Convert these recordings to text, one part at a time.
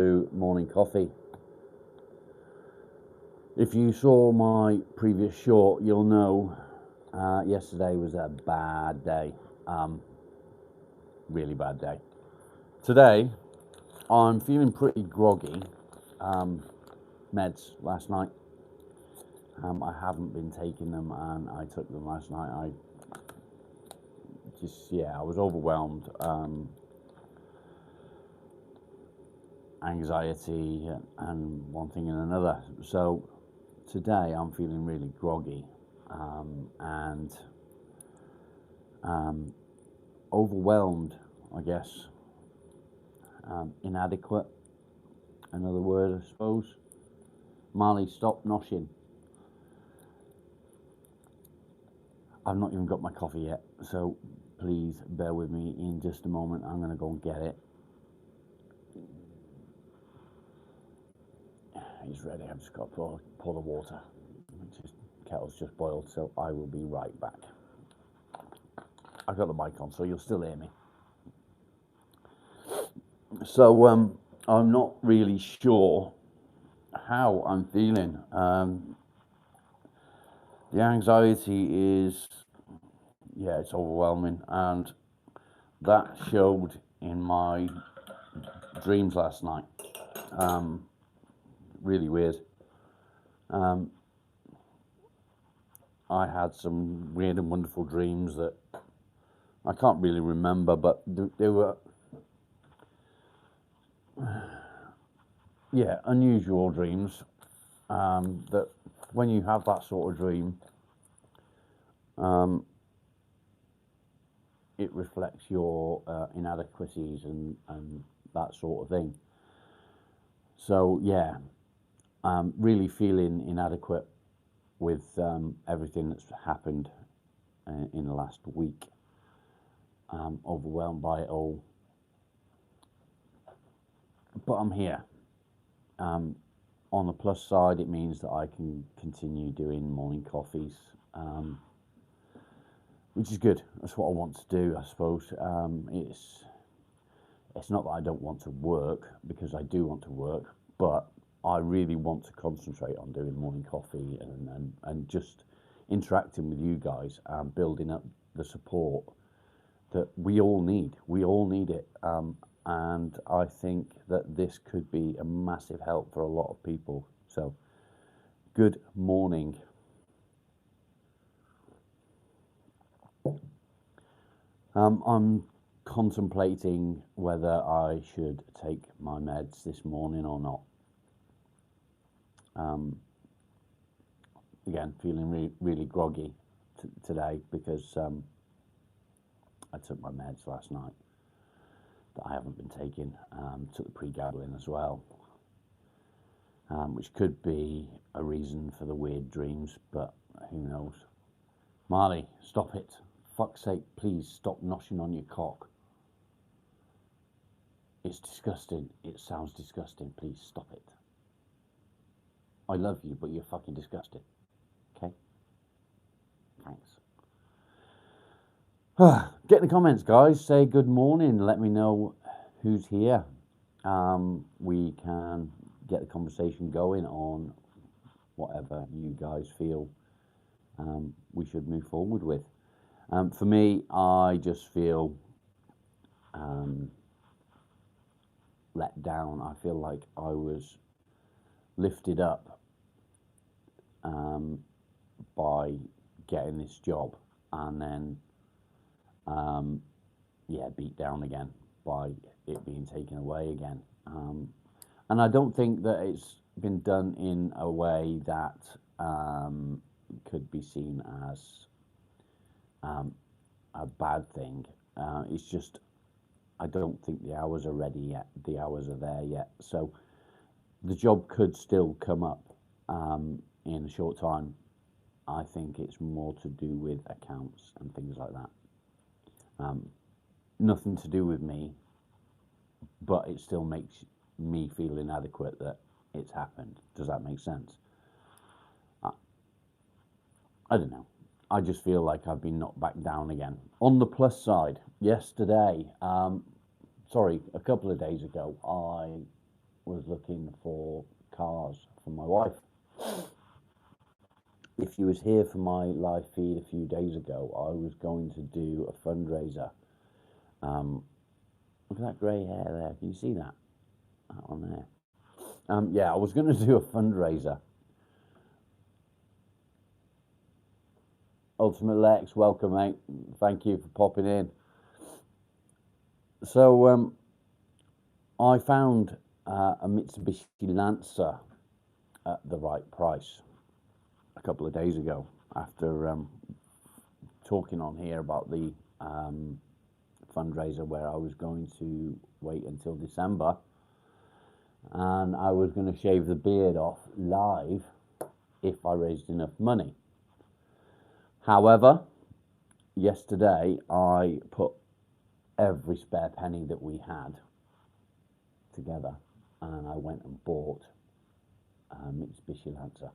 to Morning Coffee. If you saw my previous short, you'll know yesterday was a bad day. Really bad day. Today, I'm feeling pretty groggy. Meds last night. I haven't been taking them, and I took them last night. I was overwhelmed. Anxiety and one thing and another. So today I'm feeling really groggy and overwhelmed, I guess. Inadequate, another word, I suppose. Marley, stop noshing. I've not even got my coffee yet, so please bear with me. In just a moment, I'm going to go and get it. He's ready. I've just got to pour the water. Kettle's just boiled, so I will be right back. I've got the mic on, so you'll still hear me. So I'm not really sure how I'm feeling. The anxiety is, it's overwhelming, and that showed in my dreams last night. Really weird. I had some weird and wonderful dreams that I can't really remember, but they were, unusual dreams. That when you have that sort of dream, it reflects your inadequacies and that sort of thing. So I'm really feeling inadequate with everything that's happened in the last week. Overwhelmed by it all, but I'm here. On the plus side, it means that I can continue doing morning coffees, which is good. That's what I want to do, I suppose. It's not that I don't want to work, because I do want to work, but I really want to concentrate on doing morning coffee and just interacting with you guys and building up the support that we all need. We all need it. And I think that this could be a massive help for a lot of people. So, good morning. I'm contemplating whether I should take my meds this morning or not. Again, feeling really groggy today because I took my meds last night that I haven't been taking. Took the pregabalin as well, which could be a reason for the weird dreams, but who knows. Marley, stop it. Fuck's sake, please stop noshing on your cock. It's disgusting. It sounds disgusting. Please stop it. I love you, but you're fucking disgusting. Okay? Thanks. Get in the comments, guys. Say good morning. Let me know who's here. We can get the conversation going on whatever you guys feel we should move forward with. For me, I just feel let down. I feel like I was lifted up by getting this job, and then beat down again by it being taken away again. And I don't think that it's been done in a way that could be seen as a bad thing. It's just, I don't think the hours are ready yet. The hours are there yet. So the job could still come up in a short time. I think it's more to do with accounts and things like that. Nothing to do with me, but it still makes me feel inadequate that it's happened. Does that make sense? I don't know. I just feel like I've been knocked back down again. On the plus side, yesterday, a couple of days ago, I was looking for cars for my wife. If you was here for my live feed a few days ago, I was going to do a fundraiser. Look at that grey hair there. Can you see that? That one there. Yeah, I was going to do a fundraiser. Ultimate Lex, welcome, mate. Thank you for popping in. So I found a Mitsubishi Lancer at the right price a couple of days ago after talking on here about the fundraiser where I was going to wait until December and I was going to shave the beard off live if I raised enough money. However, yesterday I put every spare penny that we had together and I went and bought a Mitsubishi Lancer,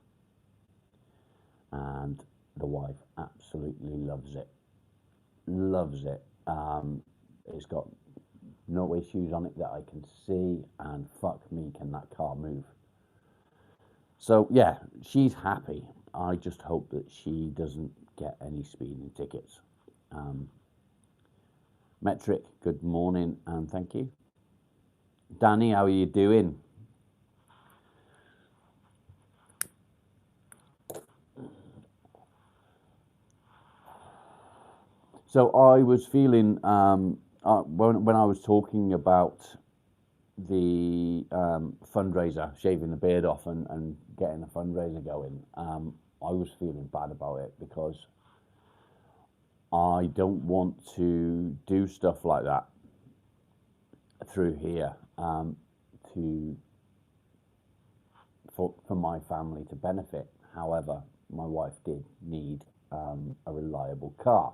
and the wife absolutely loves it. It's got no issues on it that I can see, and fuck me, can that car move. So yeah, she's happy. I just hope that she doesn't get any speeding tickets. Metric, good morning and thank you. Danny, how are you doing? So I was feeling when I was talking about the fundraiser, shaving the beard off and getting a fundraiser going, I was feeling bad about it because I don't want to do stuff like that through here for my family to benefit. However, my wife did need a reliable car.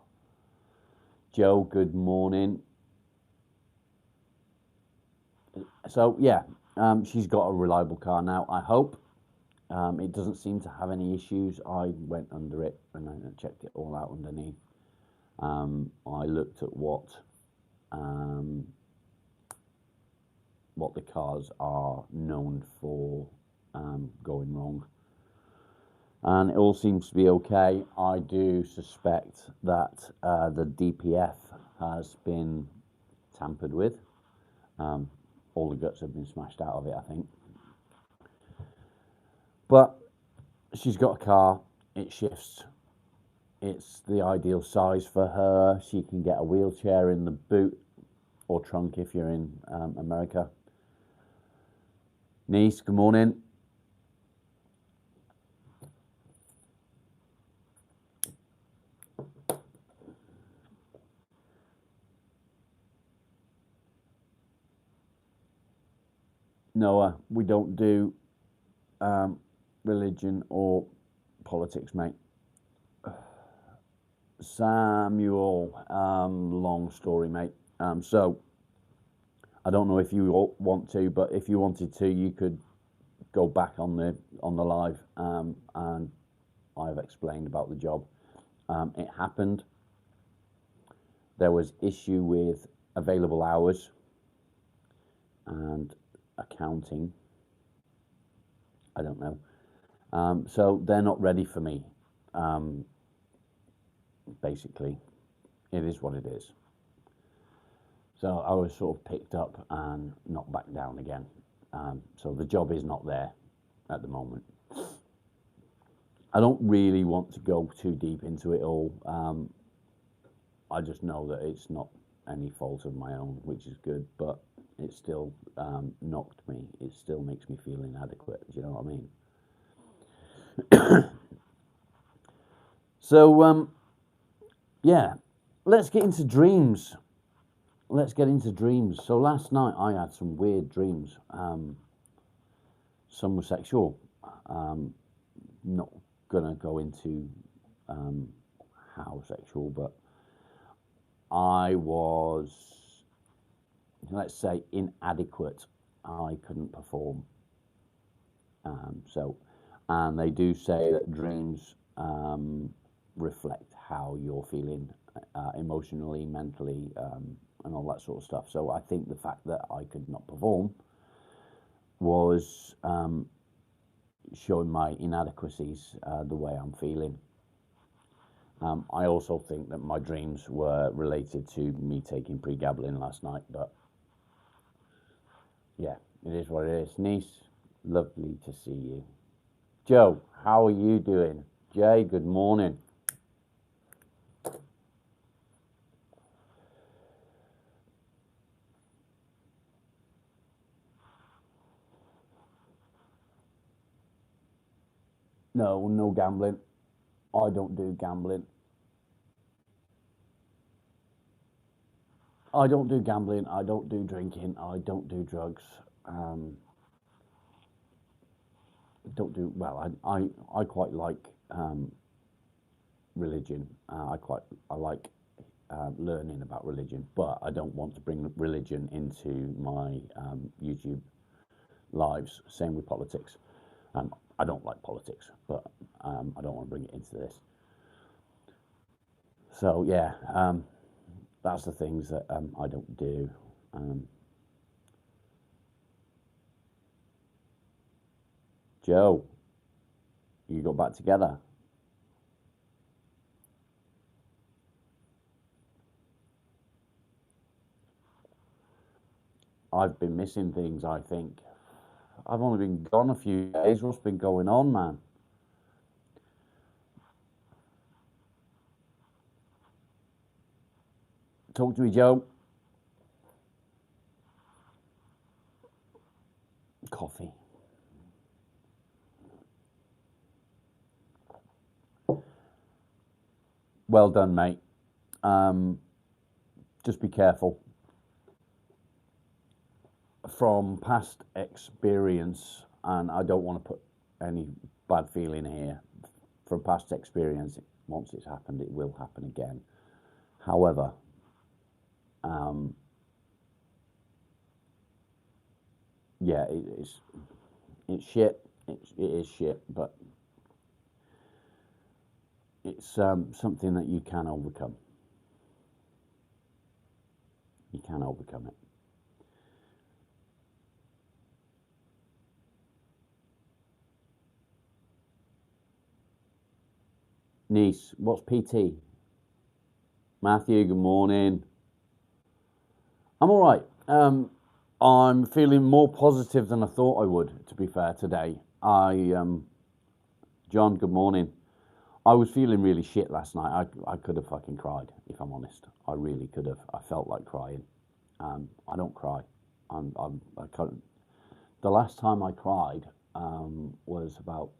Joe, good morning. So yeah, she's got a reliable car now, I hope. It doesn't seem to have any issues. I went under it and I checked it all out underneath. I looked at what the cars are known for going wrong, and it all seems to be okay. I do suspect that the DPF has been tampered with. All the guts have been smashed out of it, I think. But she's got a car, it shifts. It's the ideal size for her. She can get a wheelchair in the boot or trunk if you're in America. Niece, good morning. Noah, we don't do religion or politics, mate. Samuel, long story, mate. So I don't know if you all want to, but if you wanted to, you could go back on the live, and I've explained about the job. It happened. There was issue with available hours and accounting. I don't know. So they're not ready for me. Basically, it is what it is. So I was sort of picked up and knocked back down again. So the job is not there at the moment. I don't really want to go too deep into it all. I just know that it's not any fault of my own, which is good, but it still knocked me. It still makes me feel inadequate. Do you know what I mean? So, yeah, let's get into dreams. Let's get into dreams. So last night I had some weird dreams. Some were sexual. Not gonna go into how sexual, but I was, let's say, inadequate. I couldn't perform. And they do say that dreams reflect how you're feeling emotionally, mentally, and all that sort of stuff. So I think the fact that I could not perform was showing my inadequacies, the way I'm feeling. I also think that my dreams were related to me taking pregabalin last night, but yeah, it is what it is. Niece, lovely to see you. Joe, how are you doing? Jay, good morning. No, no gambling. I don't do gambling. I don't do gambling. I don't do drinking. I don't do drugs. Don't do well. I quite like religion. I like learning about religion, but I don't want to bring religion into my YouTube lives. Same with politics. I don't like politics, but I don't want to bring it into this. So yeah, that's the things that I don't do. Joe, you got back together? I've been missing things, I think. I've only been gone a few days. What's been going on, man? Talk to me, Joe. Coffee. Well done, mate. Just be careful. From past experience, and I don't want to put any bad feeling here, from past experience, once it's happened, it will happen again. However, yeah, it's shit. It is shit, but it's something that you can overcome. You can overcome it. Niece, what's PT? Matthew, good morning. I'm all right. I'm feeling more positive than I thought I would, to be fair, today. John, good morning. I was feeling really shit last night. I could have fucking cried, if I'm honest. I really could have. I felt like crying. I don't cry. I can't. The last time I cried was about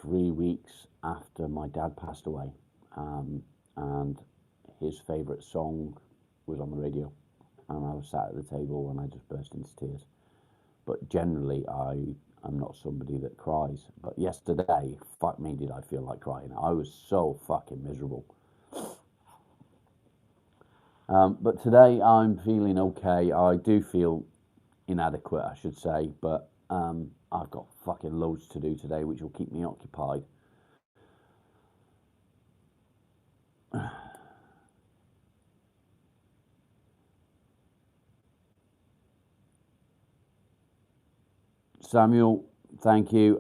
3 weeks after my dad passed away, and his favourite song was on the radio, and I was sat at the table and I just burst into tears. But generally, I'm not somebody that cries. But yesterday, fuck me, did I feel like crying. I was so fucking miserable. But today, I'm feeling okay. I do feel inadequate, I should say, but I've got fucking loads to do today, which will keep me occupied. Samuel, thank you.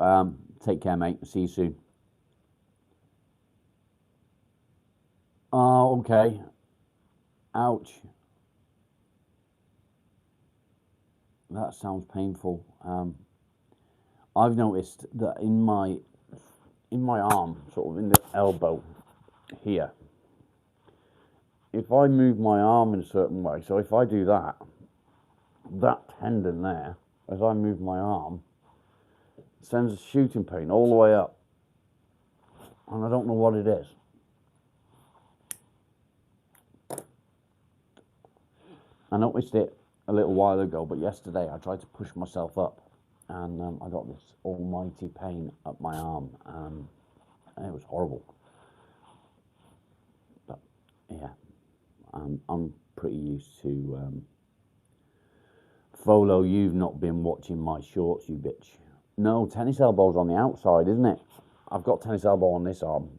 Take care, mate. See you soon. Oh, okay. Ouch. That sounds painful. I've noticed that in my arm, sort of in the elbow here, if I move my arm in a certain way, so if I do that, that tendon there, as I move my arm, sends a shooting pain all the way up, and I don't know what it is. I noticed it a little while ago, but yesterday I tried to push myself up, and I got this almighty pain up my arm, and it was horrible. But yeah, I'm pretty used to. Folo, you've not been watching my shorts, you bitch. No, tennis elbow's on the outside, isn't it? I've got tennis elbow on this arm,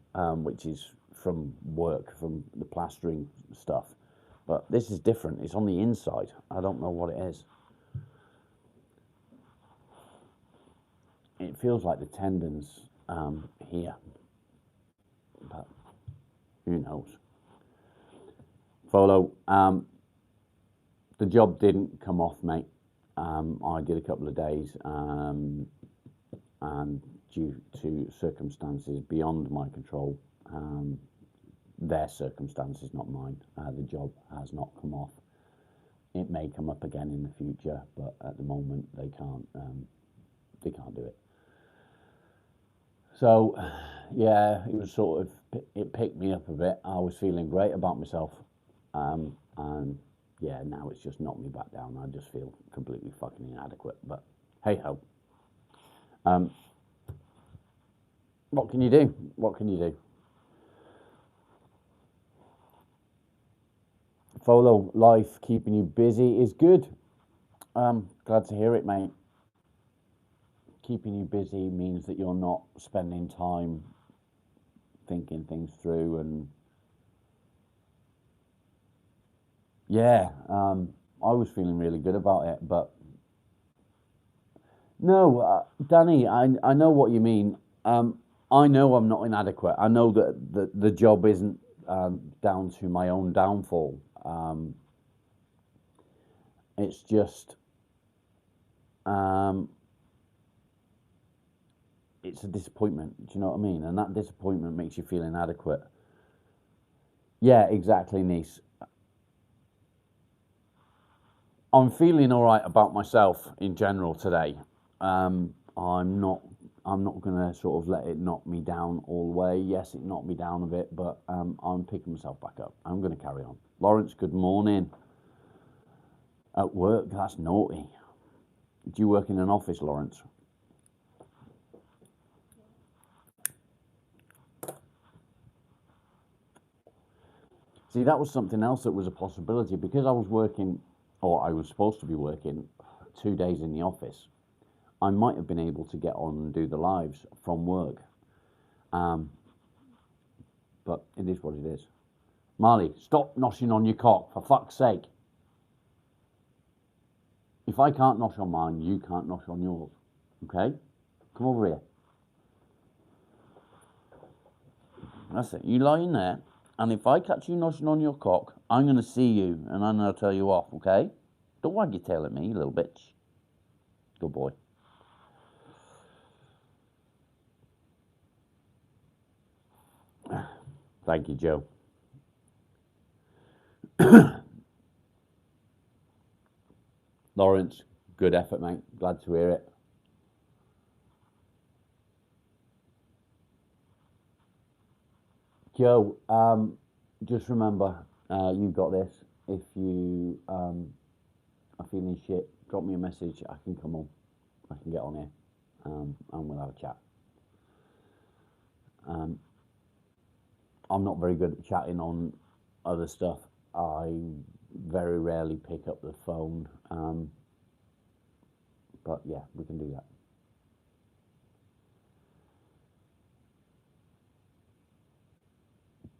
which is from work, from the plastering stuff. But this is different. It's on the inside. I don't know what it is. feels like the tendons here, but who knows? Folo, the job didn't come off, mate. I did a couple of days, and due to circumstances beyond my control, their circumstances, not mine, the job has not come off. It may come up again in the future, but at the moment they can't do it. So, yeah, it was sort of, it picked me up a bit. I was feeling great about myself, and yeah, now it's just knocked me back down. I just feel completely fucking inadequate, but hey ho. What can you do? What can you do? Folo, life keeping you busy is good. Glad to hear it, mate. Keeping you busy means that you're not spending time thinking things through, and yeah, I was feeling really good about it, but no, Danny, I know what you mean. I know I'm not inadequate. I know that the job isn't down to my own downfall. It's just it's a disappointment. Do you know what I mean? And that disappointment makes you feel inadequate. Yeah, exactly, niece. I'm feeling all right about myself in general today. I'm not going to sort of let it knock me down all the way. Yes, it knocked me down a bit, but I'm picking myself back up. I'm going to carry on. Lawrence, good morning. At work, that's naughty. Do you work in an office, Lawrence? See, that was something else that was a possibility, because I was working, or I was supposed to be working 2 days in the office. I might have been able to get on and do the lives from work. But it is what it is. Marley, stop noshing on your cock, for fuck's sake. If I can't nosh on mine, you can't nosh on yours. Okay? Come over here. That's it. You lie in there, and if I catch you noshing on your cock, I'm going to see you, and I'm going to tell you off, okay? Don't wag your tail at me, you little bitch. Good boy. Thank you, Joe. Lawrence, good effort, mate. Glad to hear it. Joe, just remember, you got this. If you are feeling shit, drop me a message. I can come on. I can get on here, and we'll have a chat. I'm not very good at chatting on other stuff. I very rarely pick up the phone, but yeah, we can do that.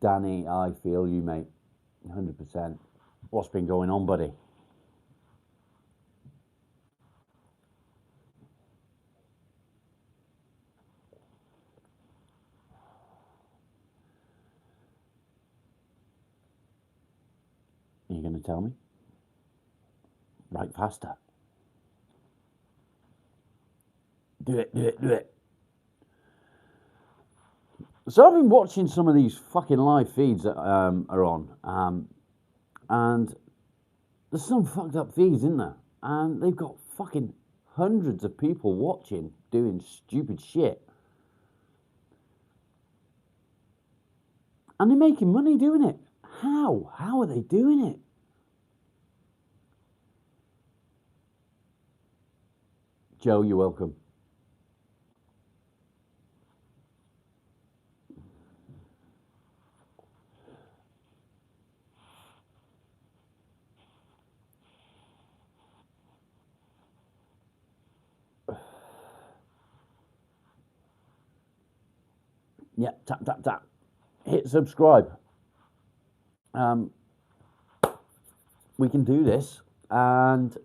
Danny, I feel you, mate. 100%. What's been going on, buddy? Are you going to tell me? Right, faster. Do it, do it, do it. So I've been watching some of these fucking live feeds that are on, and there's some fucked up feeds, isn't there? And they've got fucking hundreds of people watching doing stupid shit. And they're making money doing it. How? How are they doing it? Joe, you're welcome. Yeah, tap, tap, tap. Hit subscribe. We can do this. And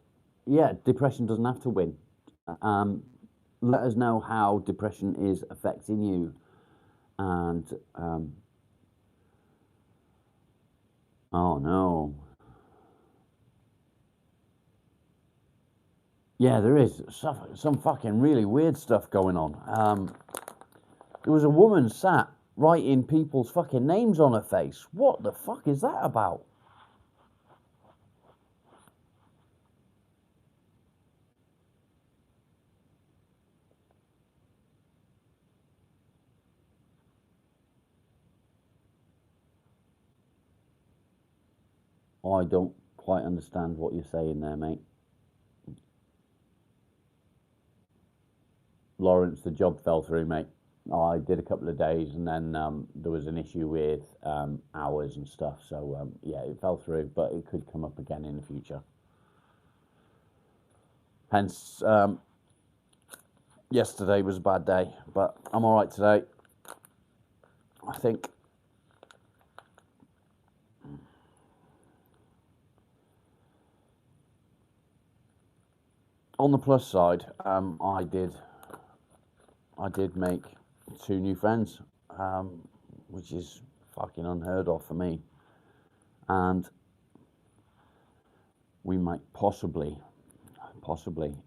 yeah, depression doesn't have to win. let us know how depression is affecting you. And oh no, yeah, there is some fucking really weird stuff going on. There was a woman sat writing people's fucking names on her face. What the fuck is that about? I don't quite understand what you're saying there, mate. Lawrence, the job fell through, mate. I did a couple of days, and then there was an issue with hours and stuff. So yeah, it fell through, but it could come up again in the future. Hence, yesterday was a bad day, but I'm all right today. I think. On the plus side, I did make 2 new friends, which is fucking unheard of for me. And we might possibly,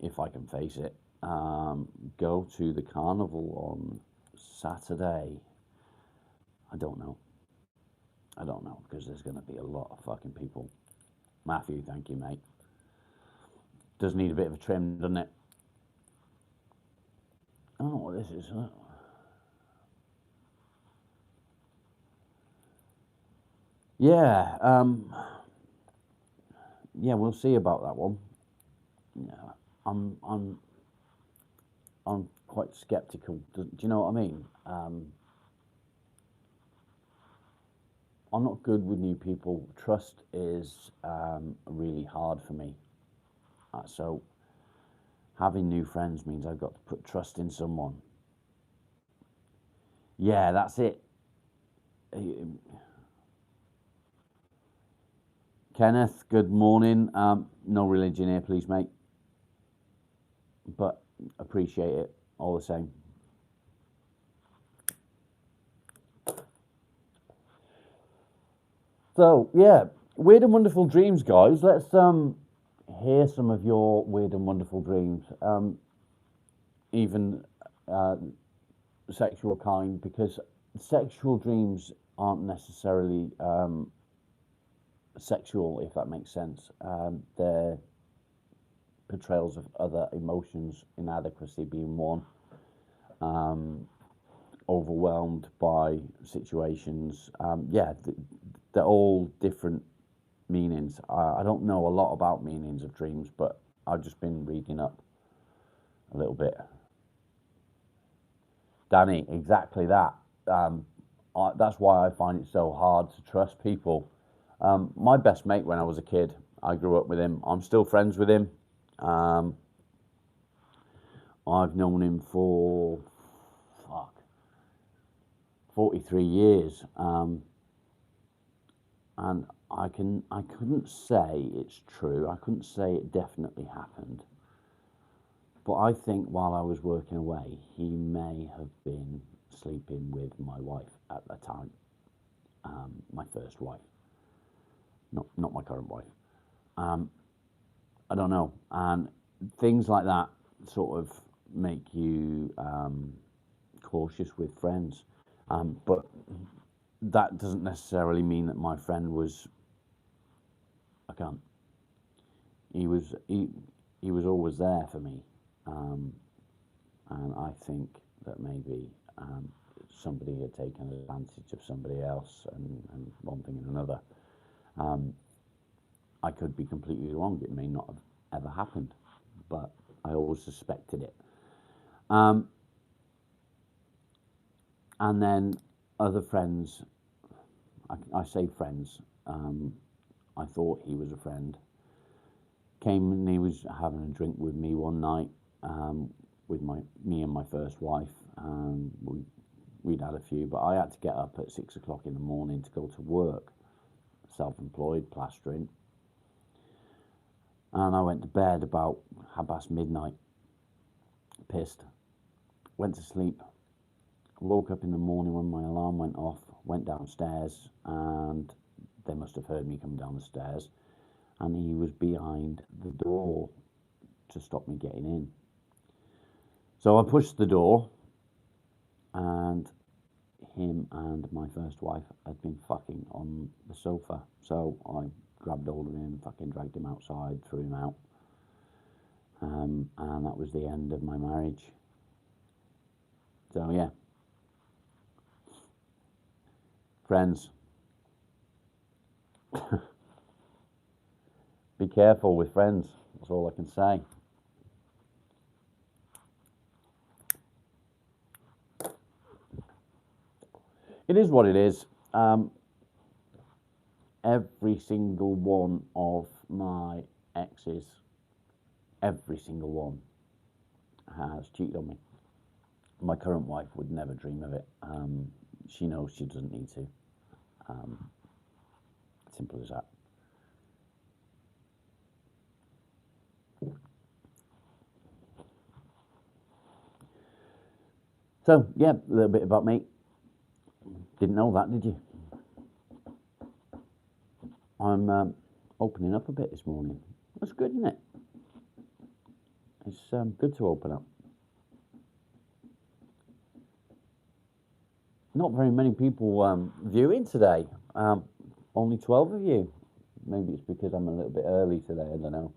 if I can face it, go to the carnival on Saturday. I don't know. Because there's going to be a lot of fucking people. Matthew, thank you, mate. Does need a bit of a trim, doesn't it? I don't know what this is. Yeah, yeah, we'll see about that one. Yeah, I'm, I'm, I'm quite skeptical. Do you know what I mean? I'm not good with new people. Trust is really hard for me. So having new friends means I've got to put trust in someone. Yeah, that's it. Kenneth, good morning. No religion here, please, mate. But appreciate it all the same. So yeah, weird and wonderful dreams, guys. Let's hear some of your weird and wonderful dreams. Even uh, sexual kind, because sexual dreams aren't necessarily sexual, if that makes sense. They're portrayals of other emotions, inadequacy being one, overwhelmed by situations. Yeah, they're all different meanings. I don't know a lot about meanings of dreams, but I've just been reading up a little bit. Danny, exactly that. That's why I find it so hard to trust people. My best mate when I was a kid, I grew up with him. I'm still friends with him. Um, I've known him for fuck 43 years, and I couldn't say it's true. I couldn't say it definitely happened, but I think while I was working away, he may have been sleeping with my wife at the time, my first wife, not my current wife. I don't know, and things like that sort of make you cautious with friends. But that doesn't necessarily mean that my friend was a cunt. He was he was always there for me, um, and I think that maybe somebody had taken advantage of somebody else, and one thing and another. I could be completely wrong. It may not have ever happened, but I always suspected it. Um, and then other friends, I say friends, I thought he was a friend, came and he was having a drink with me one night, with me and my first wife. We'd had a few, but I had to get up at 6 o'clock in the morning to go to work, self-employed, plastering. And I went to bed about midnight, pissed. went to sleep, woke up in the morning when my alarm went off, went downstairs, and they must have heard me come down the stairs, and he was behind the door to stop me getting in. So I pushed the door, and him and my first wife had been fucking on the sofa. So I grabbed hold of him, fucking dragged him outside, threw him out. And that was the end of my marriage. So yeah. Friends, be careful with friends. That's all I can say. It is what it is. Every single one of my exes, every single one, has cheated on me. My current wife would never dream of it. She knows she doesn't need to. Simple as that. So yeah, a little bit about me. Didn't know that, did you? I'm opening up a bit this morning. That's good, isn't it? It's good to open up. Not very many people viewing today. Only 12 of you. Maybe it's because I'm a little bit early today. I don't know.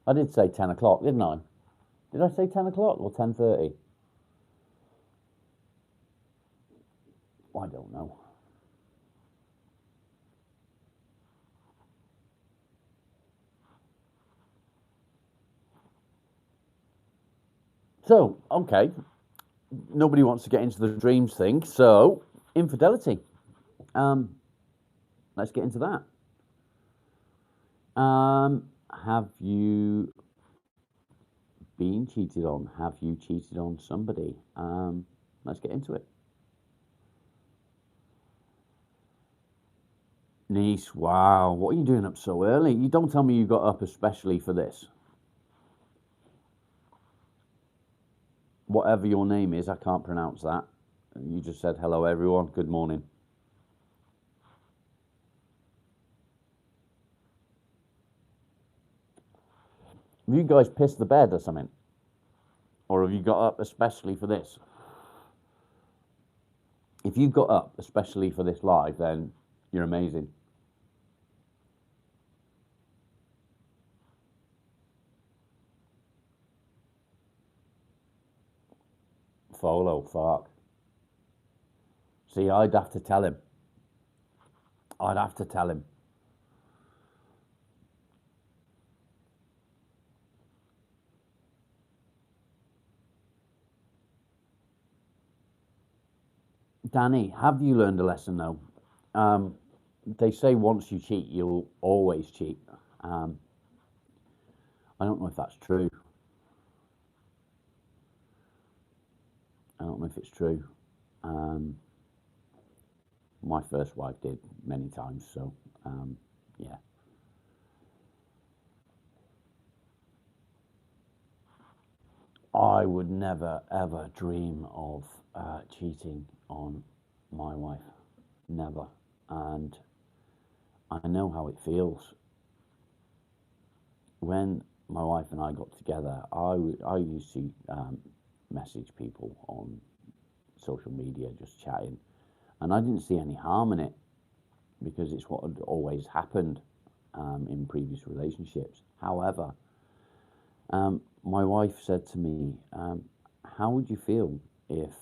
I did say 10 o'clock, didn't I? Did I say 10 o'clock or 10:30? I don't know. So, okay. Nobody wants to get into the dreams thing. So, infidelity. Let's get into that. Have you been cheated on? Have you cheated on somebody? Let's get into it. Niece, wow, what are you doing up so early? You don't tell me you got up especially for this. Whatever your name is, I can't pronounce that. You just said hello everyone, good morning. Have you guys pissed the bed or something? Or have you got up especially for this? If you got up especially for this live, then you're amazing. Follow, fuck. See, I'd have to tell him. I'd have to tell him. Danny, have you learned a lesson though? They say once you cheat, you'll always cheat. I don't know if that's true. I don't know if it's true. My first wife did many times, so yeah. I would never ever dream of cheating on my wife. Never. And I know how it feels. When my wife and I got together, I used to message people on social media, just chatting, and I didn't see any harm in it because it's what had always happened in previous relationships. However, my wife said to me, how would you feel if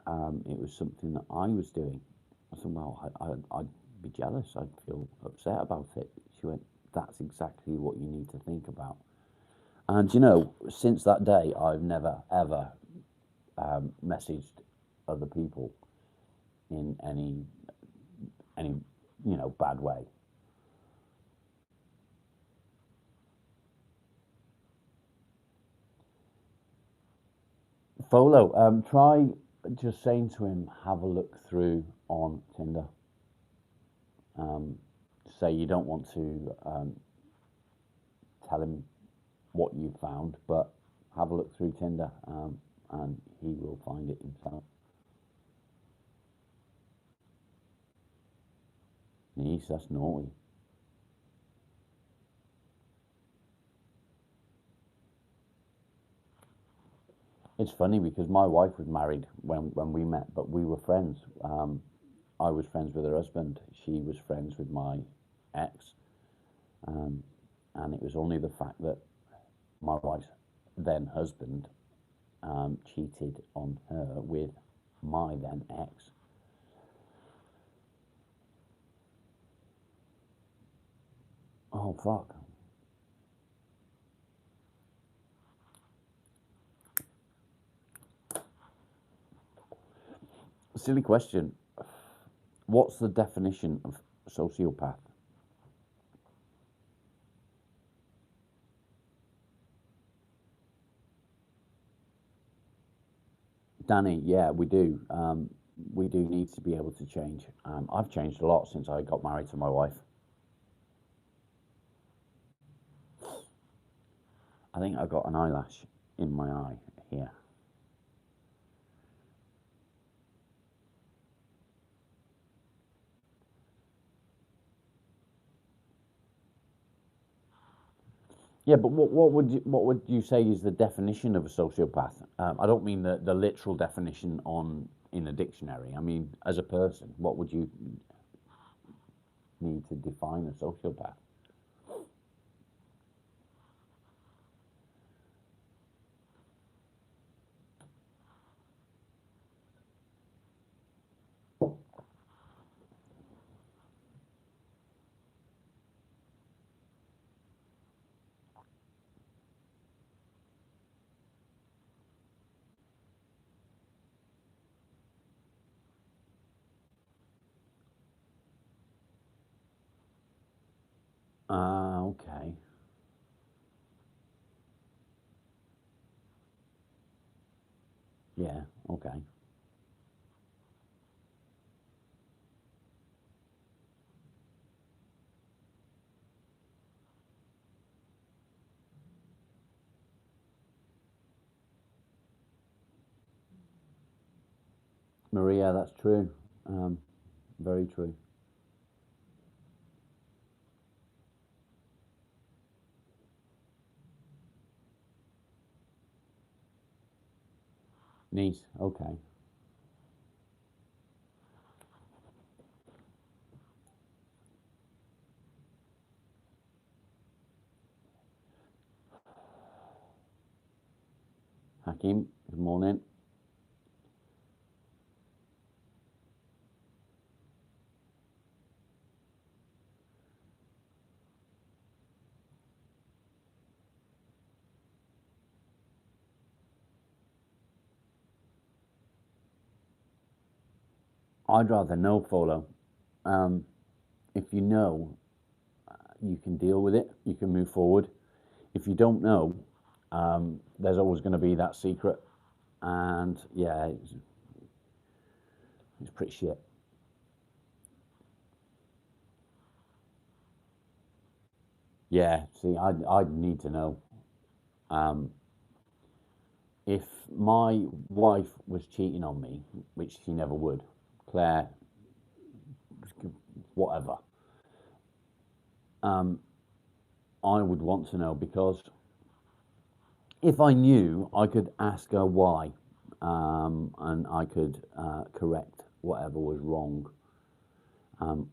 it was something that I was doing? I said, well, I'd be jealous. I'd feel upset about it. She went, that's exactly what you need to think about. And you know, since that day, I've never ever messaged other people in any bad way. Folo, try just saying to him, have a look through on Tinder. Say you don't want to tell him what you found, but have a look through Tinder. and he will find it himself. Niece, that's naughty. It's funny because my wife was married when we met, but we were friends. I was friends with her husband. She was friends with my ex, um, and it was only the fact that my wife's then husband cheated on her with my then ex. Oh fuck! Silly question. What's the definition of sociopath? Danny, yeah, we do. We do need to be able to change. I've changed a lot since I got married to my wife. I think I got an eyelash in my eye here. Yeah, but what would you say is the definition of a sociopath? I don't mean the literal definition on in a dictionary. I mean, as a person, what would you need to define a sociopath? Ah, okay. Yeah, okay. Maria, that's true. Um, very true. Niece, okay. Hakim, good morning. I'd rather know, Folo. Um, if you know, you can deal with it. You can move forward. If you don't know, there's always going to be that secret, and yeah, it's pretty shit. Yeah, see, I'd need to know. Um, if my wife was cheating on me, which she never would, Claire, whatever, um, I would want to know because if I knew, I could ask her why, and I could correct whatever was wrong.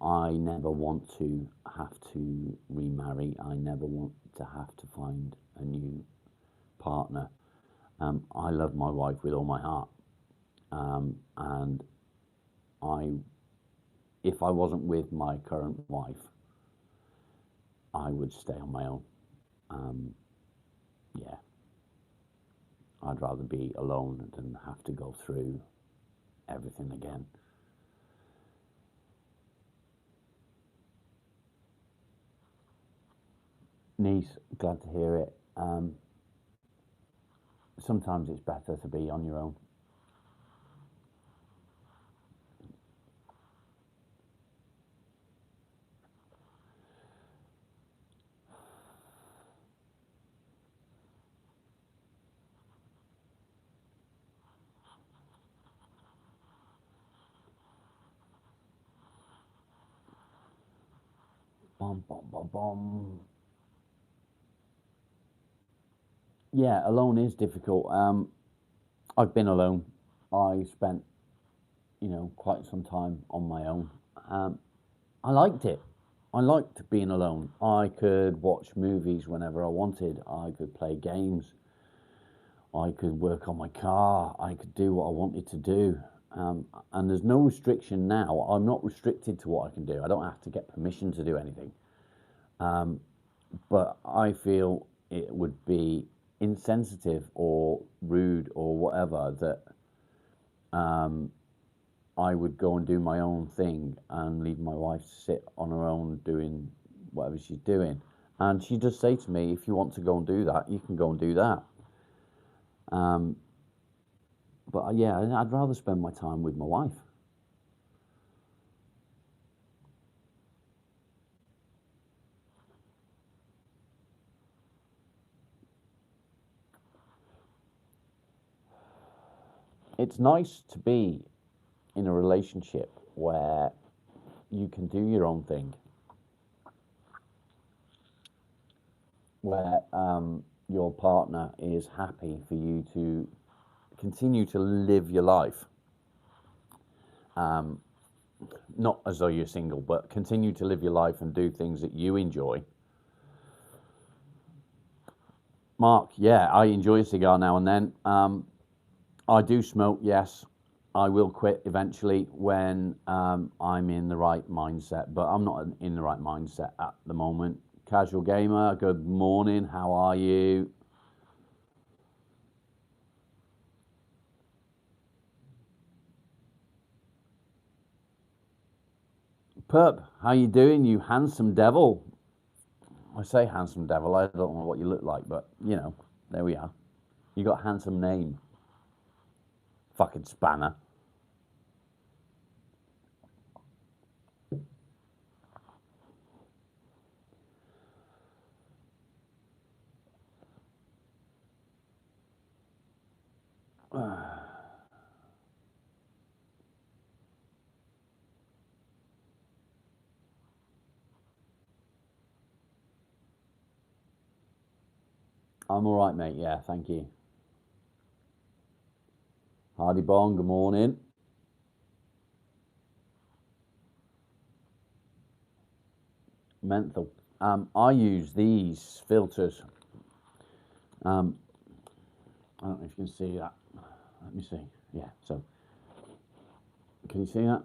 I never want to have to remarry. I never want to have to find a new partner. I love my wife with all my heart, and I, if I wasn't with my current wife, I would stay on my own. Um, yeah, I'd rather be alone than have to go through everything again. Niece, glad to hear it. Sometimes it's better to be on your own. Bum, bum, bum, bum. Yeah, alone is difficult. I've been alone. I spent, quite some time on my own. Um, I liked it. I liked being alone. I could watch movies whenever I wanted. I could play games. I could work on my car. I could do what I wanted to do. And there's no restriction now. I'm not restricted to what I can do. I don't have to get permission to do anything. But I feel it would be insensitive or rude or whatever that I would go and do my own thing and leave my wife to sit on her own doing whatever she's doing. And she does say to me, if you want to go and do that, you can go and do that. But yeah, I'd rather spend my time with my wife. It's nice to be in a relationship where you can do your own thing, where your partner is happy for you to continue to live your life. Not as though you're single, but continue to live your life and do things that you enjoy. Mark, yeah, I enjoy a cigar now and then. I do smoke, yes. I will quit eventually when I'm in the right mindset, but I'm not in the right mindset at the moment. Casual Gamer, good morning. How are you? Perp, how you doing, you handsome devil? I say handsome devil. I don't know what you look like, but there we are. You got a handsome name. Fucking spanner. I'm all right, mate. Yeah, thank you. Hardy Bong, good morning. Menthol. I use these filters. I don't know if you can see that. Let me see. Yeah, so can you see that?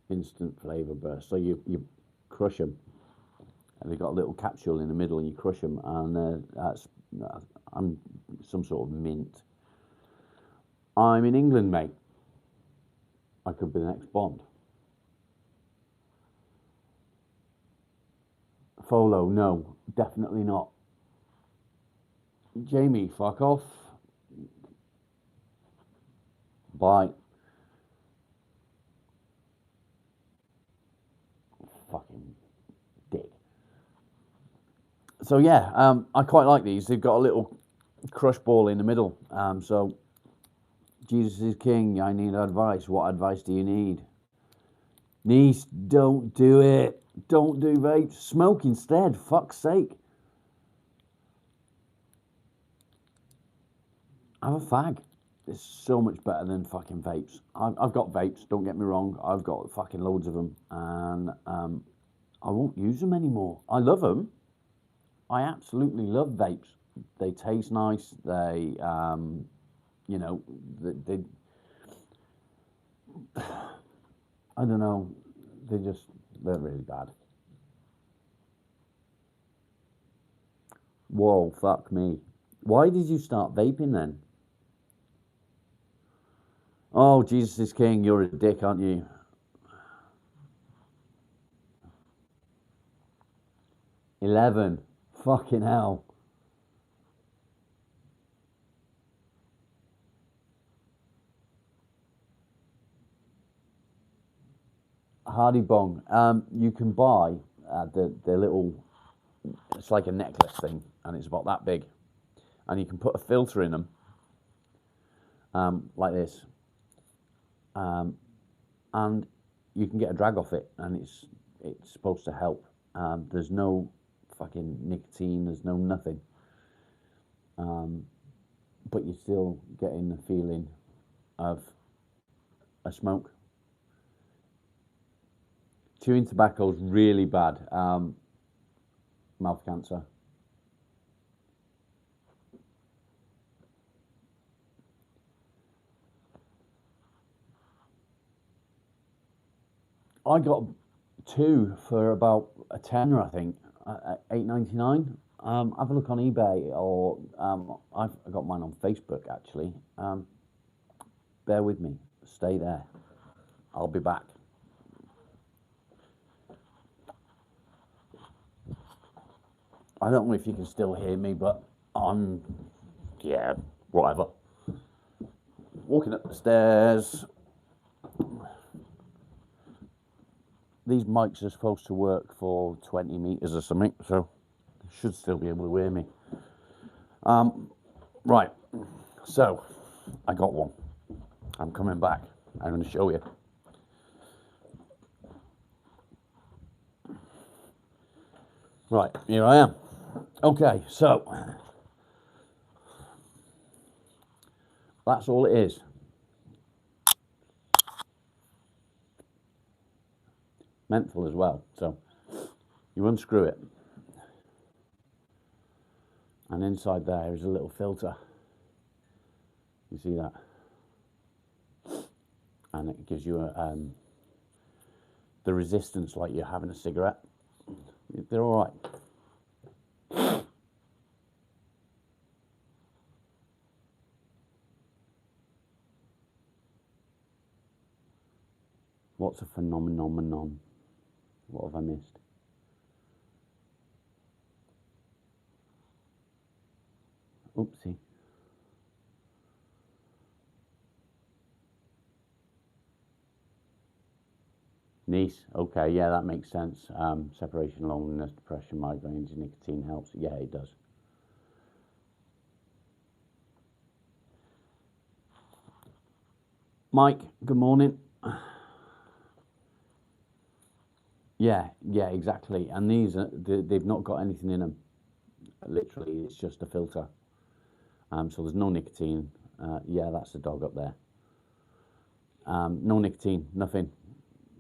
Instant flavor burst. So you crush them, and they've got a little capsule in the middle, and you crush them, and I'm some sort of mint. I'm in England, mate. I could be the next Bond. Folo, no, definitely not. Jamie, fuck off. Bye. Fucking dick. So yeah, I quite like these. They've got a little crush ball in the middle. So Jesus is king. I need advice. What advice do you need? Niece, don't do it. Don't do vape. Smoke instead. Fuck's sake. Have a fag. It's so much better than fucking vapes. I've got vapes. Don't get me wrong. I've got fucking loads of them, and I won't use them anymore. I love them. I absolutely love vapes. They taste nice. They, they I don't know. They're really bad. Whoa, fuck me. Why did you start vaping then? Oh, Jesus is king. You're a dick, aren't you? $11. Fucking hell. Hardy Bong. You can buy the little. It's like a necklace thing, and it's about that big, and you can put a filter in them, like this, and you can get a drag off it, and it's supposed to help. There's no fucking nicotine, there's no nothing, but you're still getting the feeling of a smoke. Chewing tobacco is really bad. Mouth cancer. I got 2 for about a tenner, I think, at $8.99. Have a look on eBay, or I've got mine on Facebook actually. Bear with me, stay there. I'll be back. I don't know if you can still hear me, but yeah, whatever. Walking up the stairs. These mics are supposed to work for 20 meters or something, so you should still be able to hear me. Right, so I got one. I'm coming back. I'm going to show you. Right, here I am. Okay, so that's all it is. Menthol as well. So you unscrew it, and inside there is a little filter. You see that? And it gives you the resistance like you're having a cigarette. They're all right. What's a phenomenon? What have I missed? Oopsie. Niece. Okay, yeah, that makes sense. Separation, loneliness, depression, migraines, nicotine helps. Yeah, it does. Mike, good morning. Yeah, exactly. And these they've not got anything in them. Literally, it's just a filter. So there's no nicotine. Yeah, that's the dog up there. No nicotine, nothing.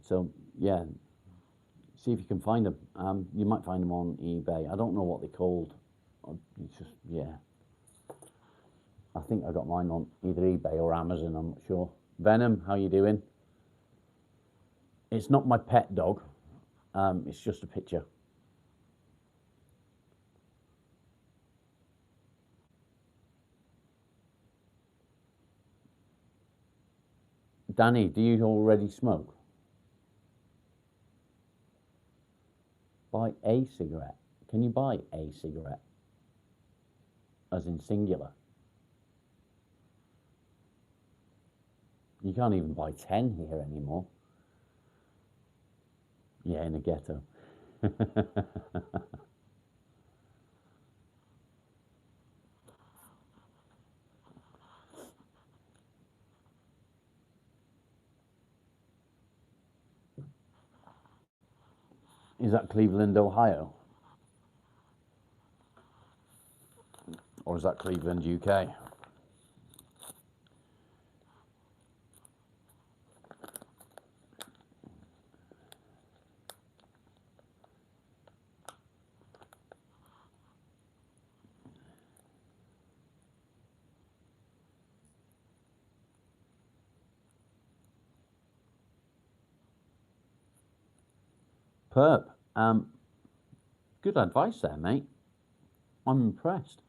So yeah, see if you can find them. You might find them on eBay. I don't know what they're called. It's just, yeah. I think I got mine on either eBay or Amazon, I'm not sure. Venom, how you doing? It's not my pet dog. It's just a picture. Danny, do you already smoke? Buy a cigarette. Can you buy a cigarette? As in singular. You can't even buy 10 here anymore. Yeah, in the ghetto. Is that Cleveland, Ohio? Or is that Cleveland, UK? Perp. Good advice there, mate. I'm impressed.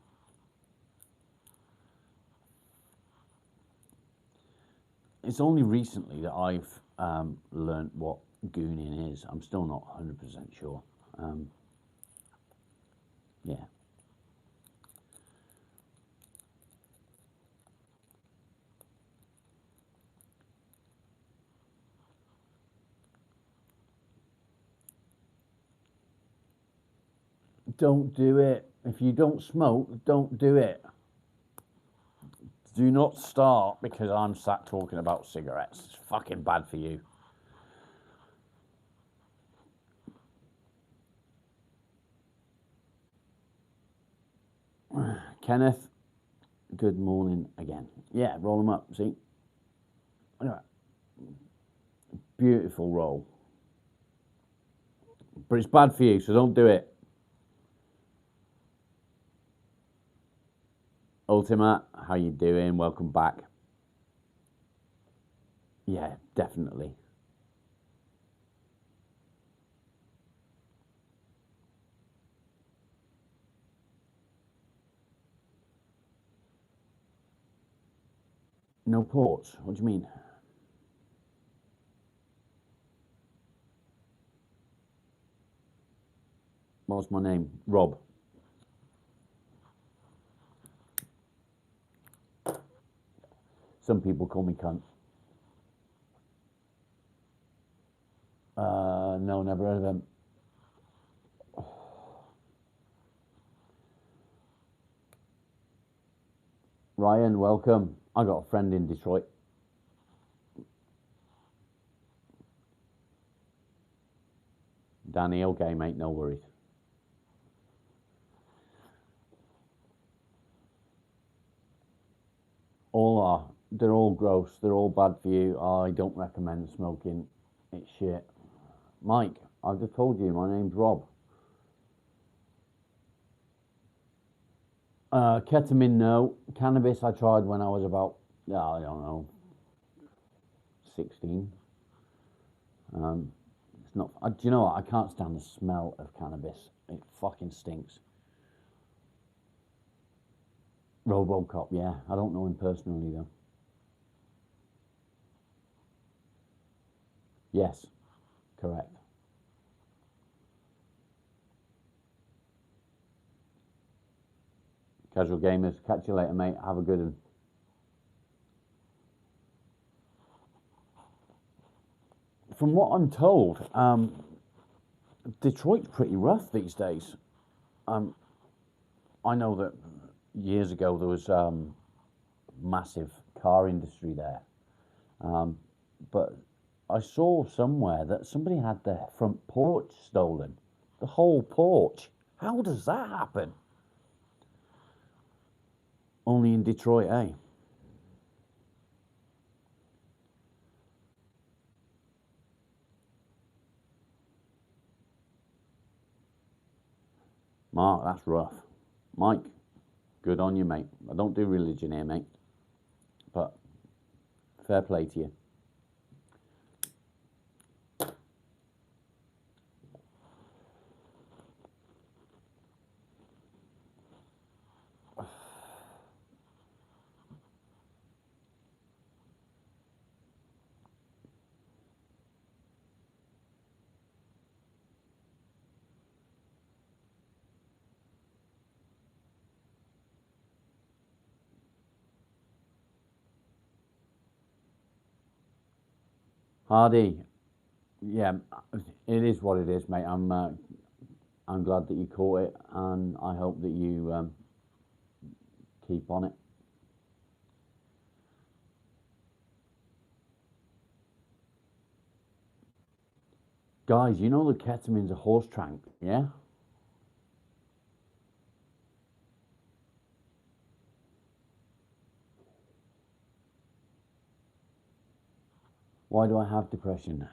It's only recently that I've learnt what gooning is. I'm still not 100% sure. Yeah. Don't do it. If you don't smoke, don't do it. Do not start because I'm sat talking about cigarettes. It's fucking bad for you. Kenneth, good morning again. Yeah, roll them up, see? Look at that. Beautiful roll. But it's bad for you, so don't do it. Ultima, how you doing? Welcome back. Yeah, definitely. No ports? What do you mean? What's my name? Rob. Some people call me cunt. No, never heard of him. Ryan, welcome. I got a friend in Detroit. Danny, okay, mate, no worries. All are. They're all gross. They're all bad for you. I don't recommend smoking. It's shit. Mike, I've just told you my name's Rob. Ketamine, no. Cannabis, I tried when I was about, I don't know, 16. It's not. Do you know what? I can't stand the smell of cannabis. It fucking stinks. Robocop, yeah. I don't know him personally though. Yes, correct. Casual gamers, catch you later, mate. Have a good one. From what I'm told, Detroit's pretty rough these days. I know that years ago there was massive car industry there, but I saw somewhere that somebody had their front porch stolen, the whole porch. How does that happen? Only in Detroit, eh? Mark, that's rough. Mike, good on you, mate. I don't do religion here, mate, but fair play to you. Hardy, yeah, it is what it is, mate. I'm glad that you caught it, and I hope that you keep on it. Guys, you know the ketamine's a horse trank, yeah? Why do I have depression?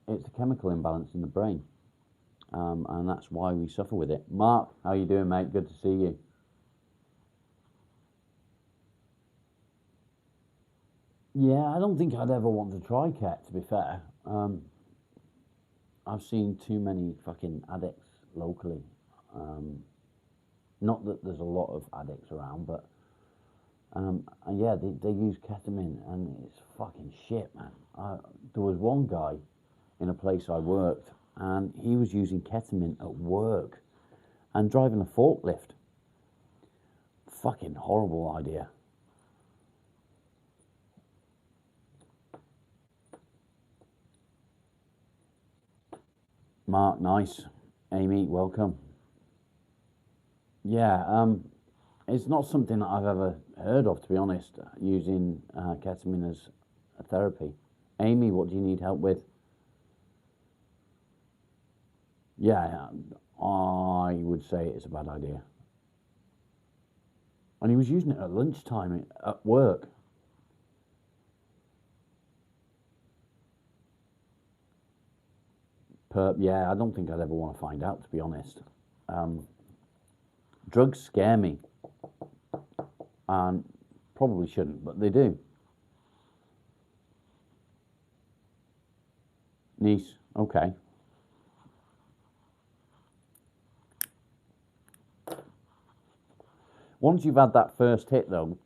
It's a chemical imbalance in the brain, and that's why we suffer with it. Mark, how you doing, mate? Good to see you. Yeah, I don't think I'd ever want to try ket, to be fair. I've seen too many fucking addicts locally. Not that there's a lot of addicts around, but and yeah, they use ketamine, and it's fucking shit, man. There was one guy in a place I worked, and he was using ketamine at work and driving a forklift. Fucking horrible idea. Mark, nice. Amy, welcome. Yeah, it's not something that I've ever heard of, to be honest, using ketamine as a therapy. Amy, what do you need help with? Yeah, I would say it's a bad idea. And he was using it at lunchtime at work. Yeah, I don't think I'd ever want to find out, to be honest. Drugs scare me, and probably shouldn't, but they do. Niece, okay. Once you've had that first hit, though,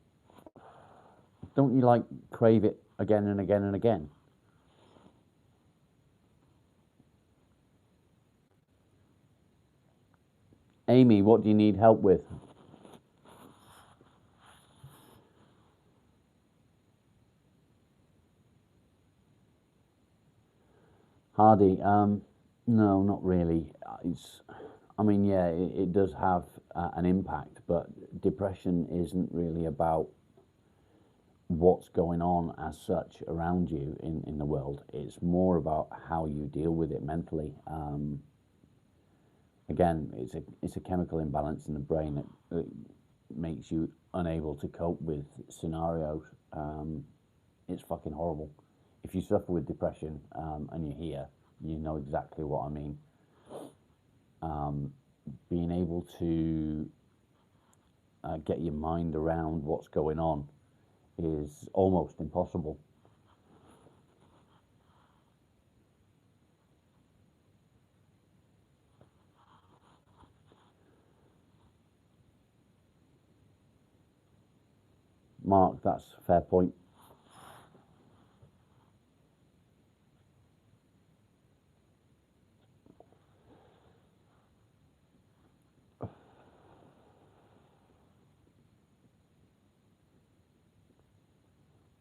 don't you like crave it again and again and again? Amy, what do you need help with? Hardy, no, not really. I mean, yeah, it does have an impact, but depression isn't really about what's going on as such around you in the world. It's more about how you deal with it mentally. Again, it's a chemical imbalance in the brain that makes you unable to cope with scenarios. It's fucking horrible. If you suffer with depression and you're here, you know exactly what I mean. Being able to get your mind around what's going on is almost impossible. Mark, that's a fair point.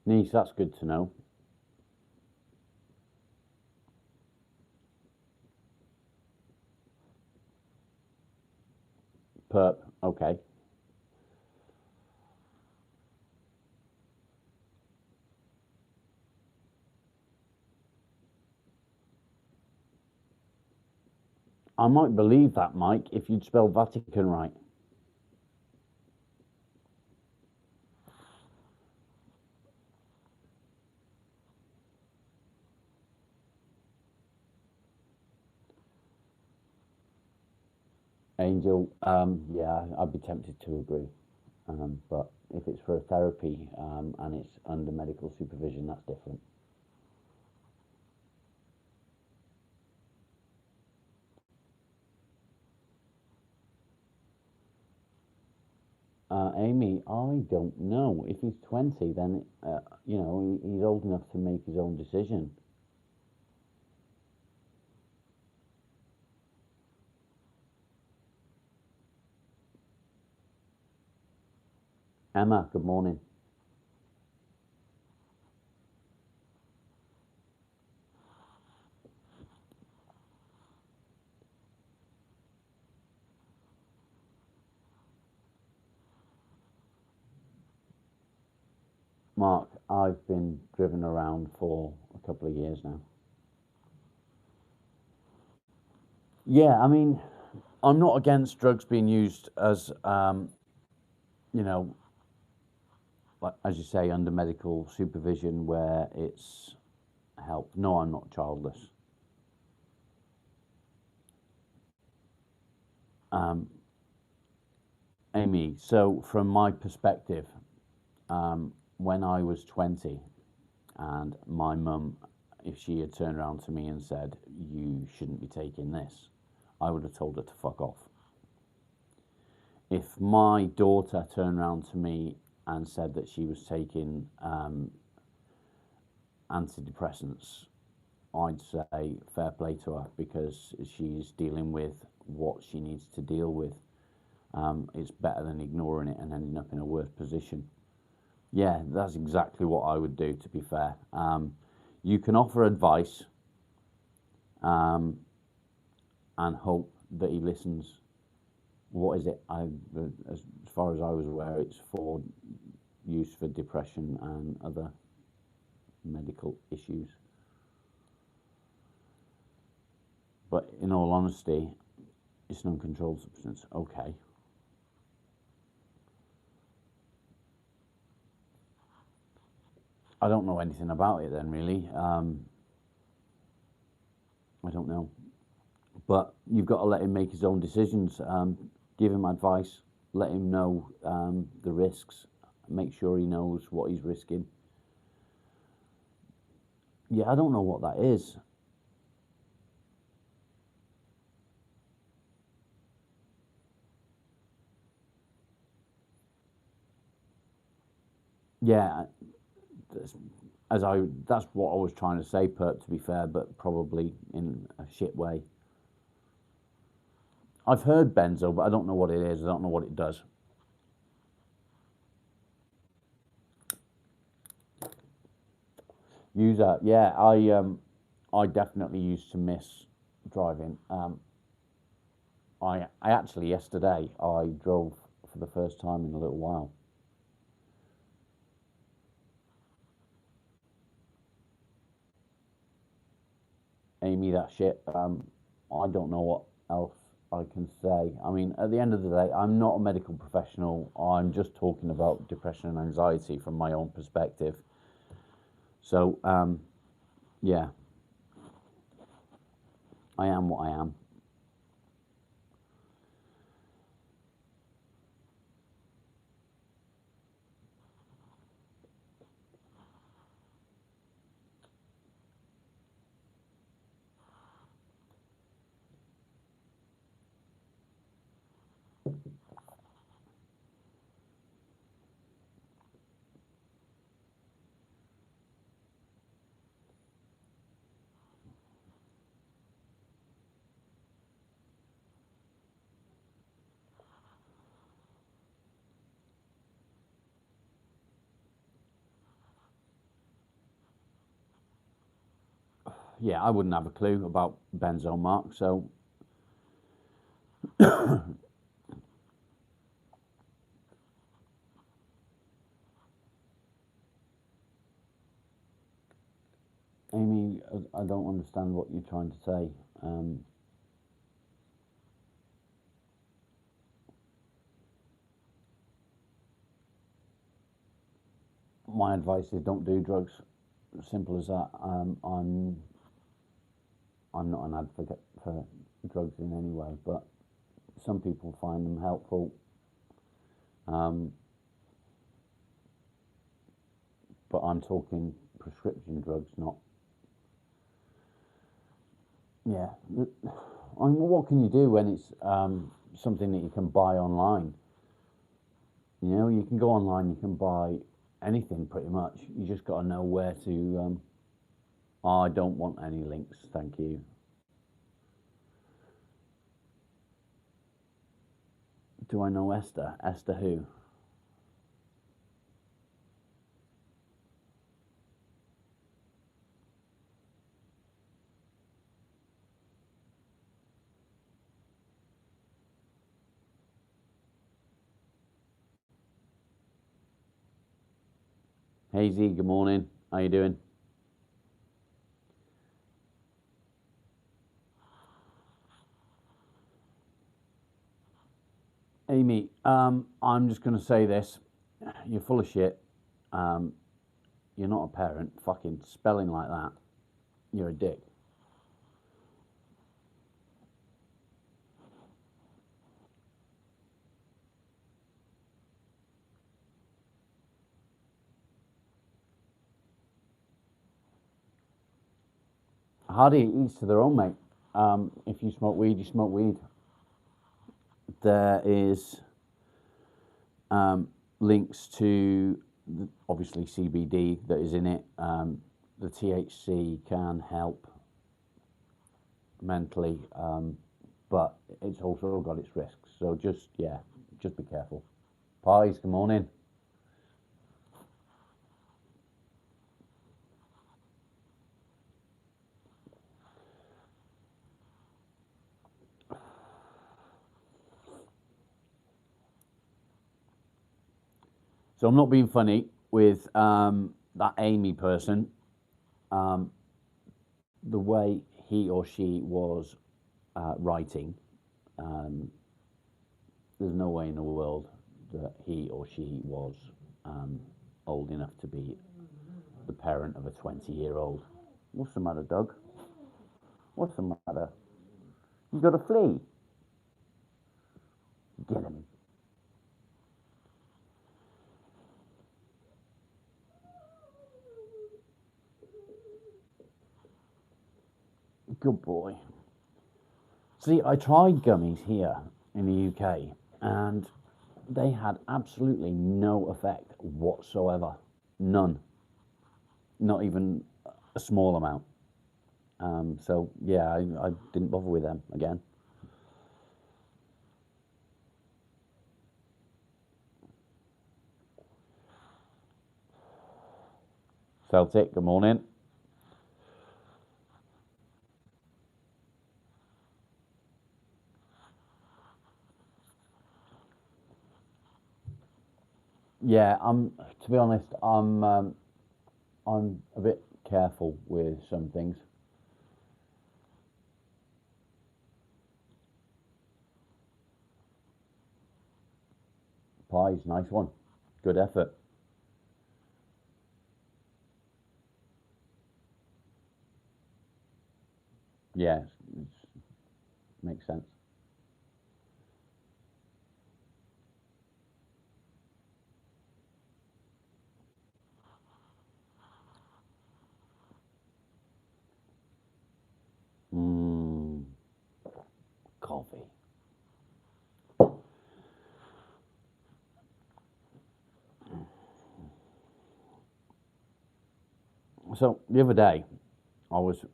Niece, that's good to know. Perp, okay. I might believe that, Mike, if you'd spell Vatican right. Angel, yeah, I'd be tempted to agree. But if it's for a therapy and it's under medical supervision, that's different. Amy, I don't know. If he's 20, then, he's old enough to make his own decision. Emma, good morning. Mark, I've been driven around for a couple of years now. Yeah, I mean, I'm not against drugs being used as, you know, like as you say, under medical supervision where it's help. No, I'm not childless. Um, Amy, so from my perspective, when I was 20 and my mum, if she had turned around to me and said, you shouldn't be taking this, I would have told her to fuck off. If my daughter turned around to me and said that she was taking antidepressants, I'd say fair play to her because she's dealing with what she needs to deal with. It's better than ignoring it and ending up in a worse position. Yeah, that's exactly what I would do, to be fair. You can offer advice and hope that he listens. What is it? As far as I was aware, it's for use for depression and other medical issues. But in all honesty, it's an uncontrolled substance. Okay. I don't know anything about it then, really. I don't know. But you've got to let him make his own decisions. Give him advice. Let him know the risks. Make sure he knows what he's risking. Yeah, I don't know what that is. Yeah, that's what I was trying to say, Perp, to be fair, but probably in a shit way. I've heard benzo, but I don't know what it is. I don't know what it does. User, yeah, I definitely used to miss driving. I actually yesterday I drove for the first time in a little while. Amy, that shit. I don't know what else I can say. I mean, at the end of the day, I'm not a medical professional. I'm just talking about depression and anxiety from my own perspective. So, yeah, I am what I am. Yeah, I wouldn't have a clue about benzo, Mark. So, Amy, I don't understand what you're trying to say. My advice is don't do drugs. Simple as that. I'm not an advocate for drugs in any way, but some people find them helpful. Um, but I'm talking prescription drugs, not. Yeah. I mean, what can you do when it's something that you can buy online? You know, you can go online, you can buy anything pretty much. You just got to know where to. I don't want any links, thank you. Do I know Esther? Esther who? Hazy, good morning. How you doing? Amy, I'm just going to say this. You're full of shit. Um, you're not a parent. Fucking spelling like that. You're a dick. Hardy, eats to their own, mate. If you smoke weed, you smoke weed. There is links to obviously CBD that is in it. The THC can help mentally, but it's also got its risks. So just yeah, just be careful. Pies, good morning. So I'm not being funny with that Amy person. Um, the way he or she was writing, um, there's no way in the world that he or she was um, old enough to be the parent of a 20-year-old. What's the matter, dog? What's the matter? You got a flea? Get him. Good boy. See, I tried gummies here in the UK and they had absolutely no effect whatsoever. None. Not even a small amount. So, yeah, I didn't bother with them again. Celtic, good morning. Yeah, to be honest, I'm a bit careful with some things. Pies, nice one. Good effort. Yeah, makes sense. Mmm, coffee. So the other day, I was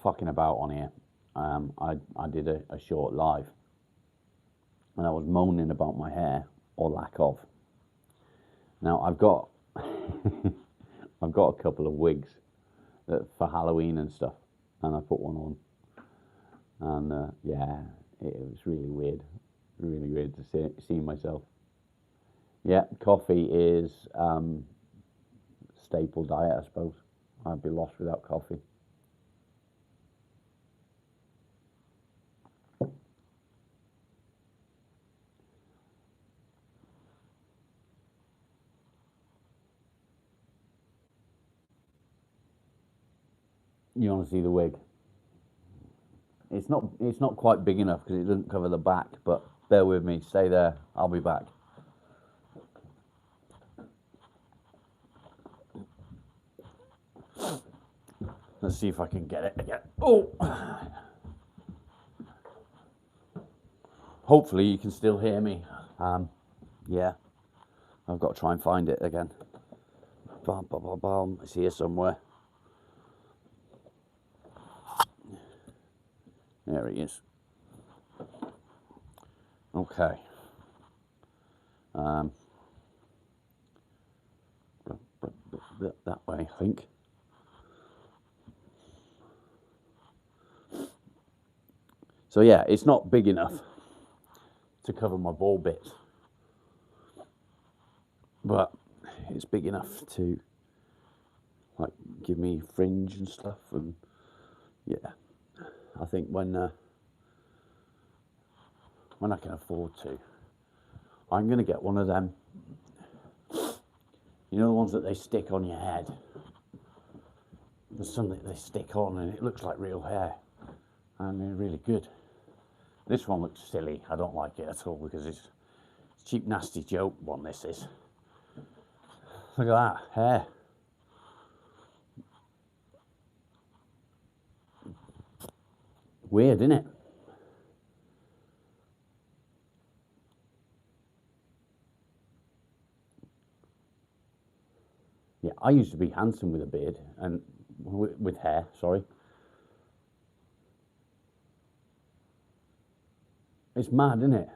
fucking about on here. I did a short live, and I was moaning about my hair or lack of. Now I've got I've got a couple of wigs that, for Halloween and stuff, and I put one on, and yeah, it was really weird to see myself. Yeah, coffee is staple diet, I suppose. I'd be lost without coffee. You want to see the wig? It's not quite big enough because it doesn't cover the back. But bear with me. Stay there. I'll be back. Let's see if I can get it again. Oh! Hopefully you can still hear me. Yeah, I've got to try and find it again. Bum, bum, bum, bum. It's here somewhere. There he is. Okay. That way, I think. So yeah, it's not big enough to cover my ball bit, but it's big enough to like give me fringe and stuff. And yeah, I think when I can afford to, I'm gonna get one of them. You know the ones that they stick on your head. There's some that they stick on and it looks like real hair, and they're really good. This one looks silly. I don't like it at all because it's cheap, nasty joke one. This is. Look at that hair. Weird, isn't it? Yeah, I used to be handsome with a beard and with hair. Sorry. It's mad, isn't it?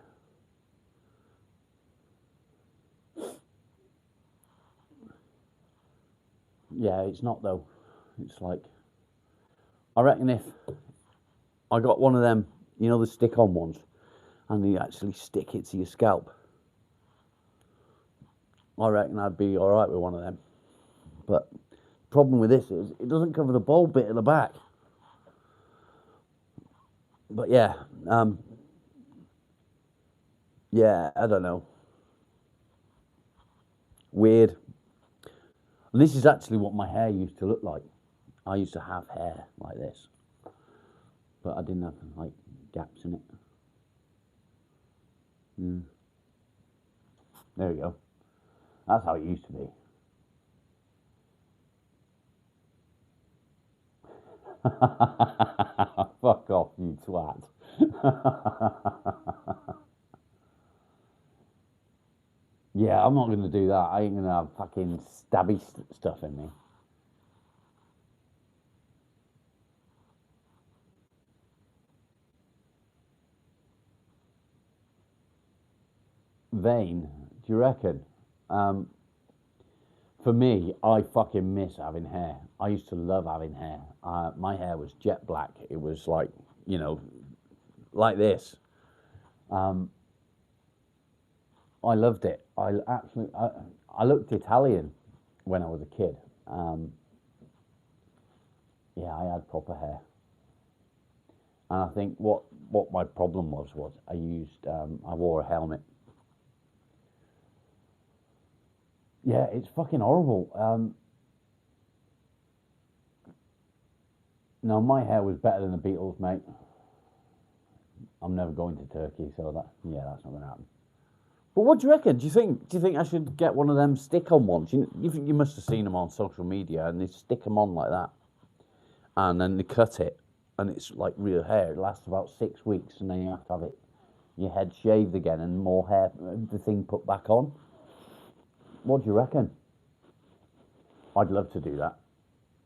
Yeah, it's not though. It's like, I reckon if I got one of them, you know, the stick-on ones, and you actually stick it to your scalp, I reckon I'd be all right with one of them. But problem with this is it doesn't cover the bald bit at the back. But yeah, yeah, I don't know. Weird. And this is actually what my hair used to look like. I used to have hair like this, but I didn't have like gaps in it. There we go. That's how it used to be. Fuck off, you twat. Yeah, I'm not going to do that. I ain't going to have fucking stabby stuff in me. Vain, do you reckon? For me, I fucking miss having hair. I used to love having hair. My hair was jet black. It was like, you know, like this. I loved it. I looked Italian when I was a kid. Yeah, I had proper hair. And I think what my problem was I wore a helmet. Yeah, it's fucking horrible. No, my hair was better than the Beatles, mate. I'm never going to Turkey, so that's not going to happen. But what do you reckon? Do you think I should get one of them stick-on ones? You think you must have seen them on social media, and they stick them on like that, and then they cut it, and it's like real hair. It lasts about 6 weeks, and then you have to have your head shaved again, and more hair, the thing put back on. What do you reckon? I'd love to do that,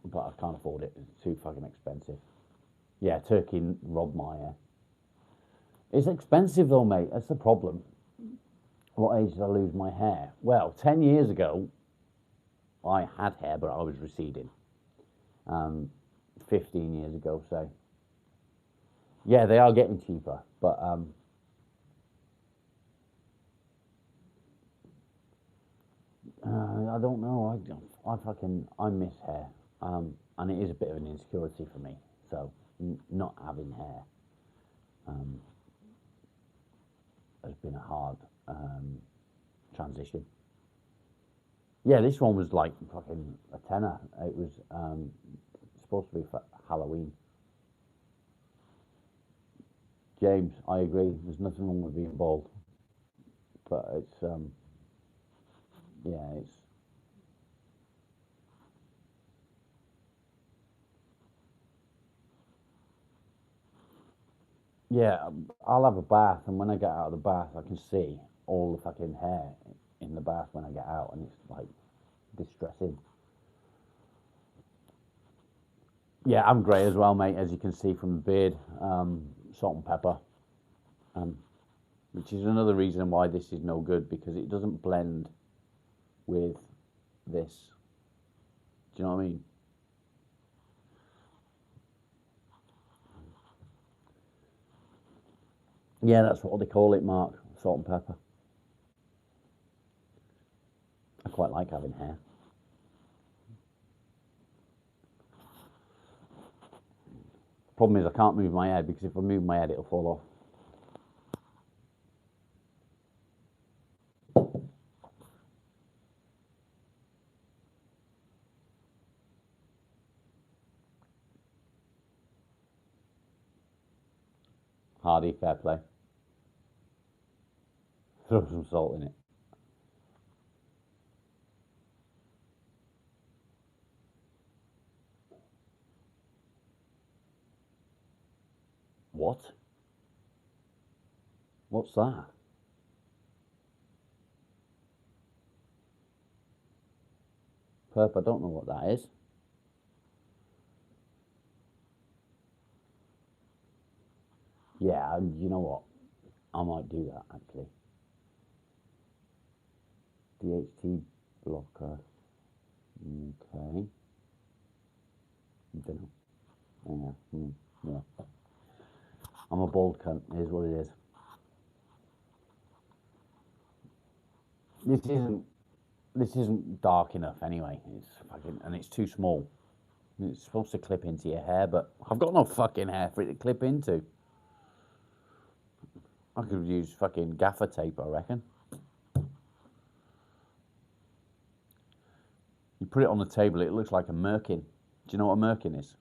but I can't afford it. It's too fucking expensive. Yeah, Turkey robbed my hair. It's expensive though, mate. That's the problem. What age did I lose my hair? Well, 10 years ago, I had hair, but I was receding. 15 years ago, say. Yeah, they are getting cheaper, but I don't know. I miss hair, and it is a bit of an insecurity for me. So not having hair has been a hard transition. Yeah, this one was like fucking a tenner. It was supposed to be for Halloween. James, I agree. There's nothing wrong with being bald, but it's yeah. I'll have a bath, and when I get out of the bath, I can see all the fucking hair in the bath when I get out, and it's like distressing. Yeah, I'm grey as well, mate. As you can see from the beard, salt and pepper, um, which is another reason why this is no good because it doesn't blend with this. Do you know what I mean? Yeah, that's what they call it, Mark. Salt and pepper. I quite like having hair. Problem is, I can't move my head because if I move my head, it'll fall off. Hardy, fair play. Throw some salt in it. What? What's that? Perp, I don't know what that is. Yeah, and you know what? I might do that actually. DHT blocker. Okay. Don't know. Yeah. Yeah. I'm a bald cunt. Here's what it is. This isn't. This isn't dark enough anyway. It's fucking and it's too small. It's supposed to clip into your hair, but I've got no fucking hair for it to clip into. I could use fucking gaffer tape, I reckon. You put it on the table, it looks like a merkin. Do you know what a merkin is?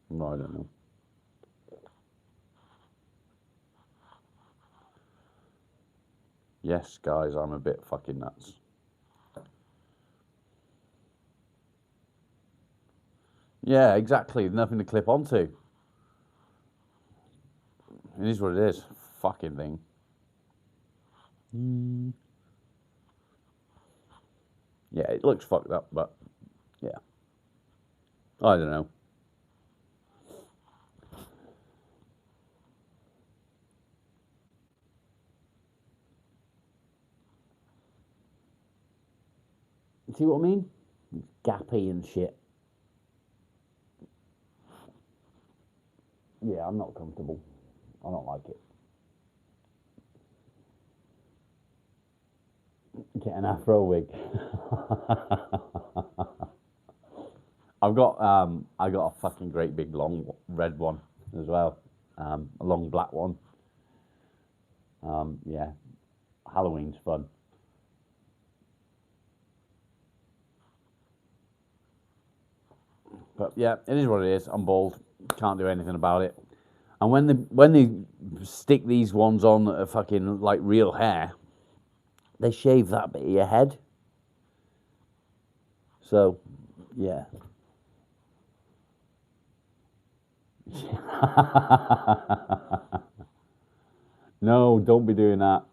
No, I don't know. Yes, guys, I'm a bit fucking nuts. Yeah, exactly. Nothing to clip onto. It is what it is. Fucking thing. Yeah, it looks fucked up, but yeah. I don't know. See what I mean? Gappy and shit. Yeah, I'm not comfortable. I don't like it. Get an afro wig. I got a fucking great big long red one as well. A long black one. Yeah, Halloween's fun. But yeah, it is what it is. I'm bald. Can't do anything about it. And when they stick these ones on that are fucking like real hair, they shave that bit of your head. So, yeah. No, don't be doing that.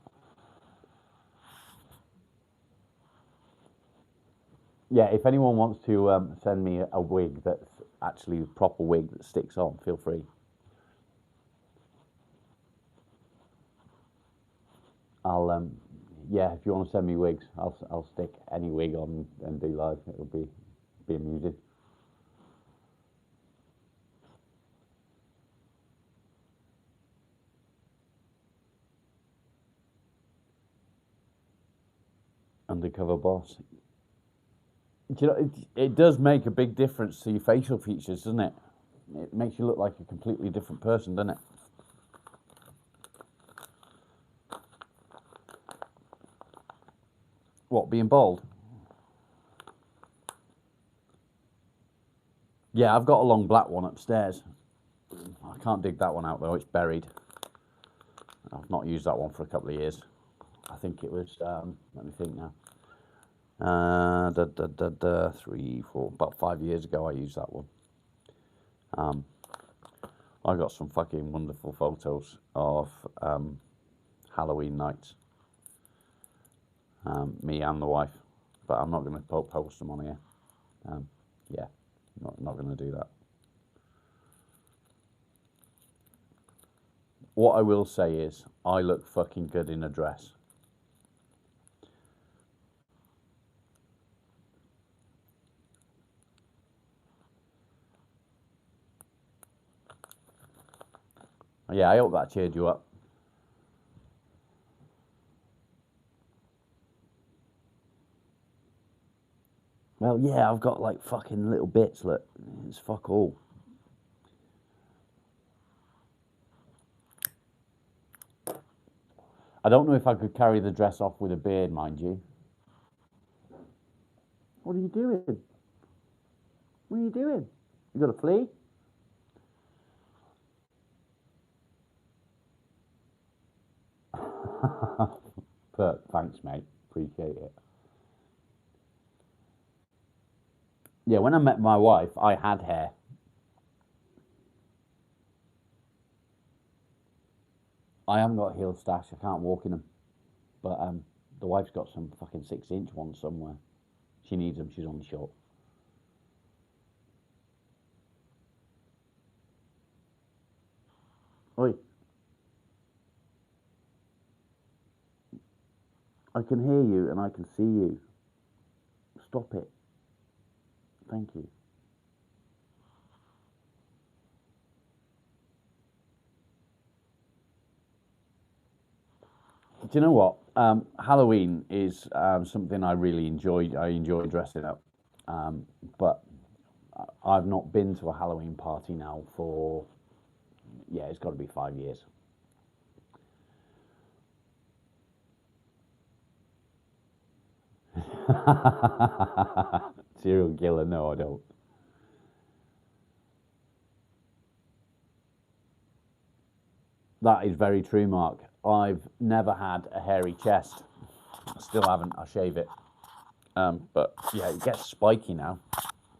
Yeah, if anyone wants to send me a wig that's actually a proper wig that sticks on, feel free. I'll yeah, if you want to send me wigs, I'll stick any wig on and do live. It'll be amusing. Undercover boss. Do you know, it does make a big difference to your facial features, doesn't it? It makes you look like a completely different person, doesn't it? What, being bald? Yeah, I've got a long black one upstairs. I can't dig that one out though, it's buried. I've not used that one for a couple of years. I think it was, let me think now. 3, 4, about 5 years ago I used that one. I got some fucking wonderful photos of Halloween nights. Me and the wife, but I'm not going to post them on here. Yeah, not going to do that. What I will say is, I look fucking good in a dress. Yeah, I hope that cheered you up. Well, yeah, I've got like fucking little bits. Look, it's fuck all. I don't know if I could carry the dress off with a beard, mind you. What are you doing? What are you doing? You got a flea? But thanks, mate. Appreciate it. Yeah, when I met my wife, I had hair. I haven't got a heel stash. I can't walk in them. But the wife's got some fucking 6-inch ones somewhere. She needs them. She's on the short. Oi, I can hear you and I can see you. Stop it. Thank you. Do you know what? Halloween is something I really enjoy. I enjoy dressing up. But I've not been to a Halloween party now for, yeah, it's got to be 5 years. Serial killer? No, I don't. That is very true, Mark. I've never had a hairy chest. I still haven't. I shave it. But yeah, it gets spiky now.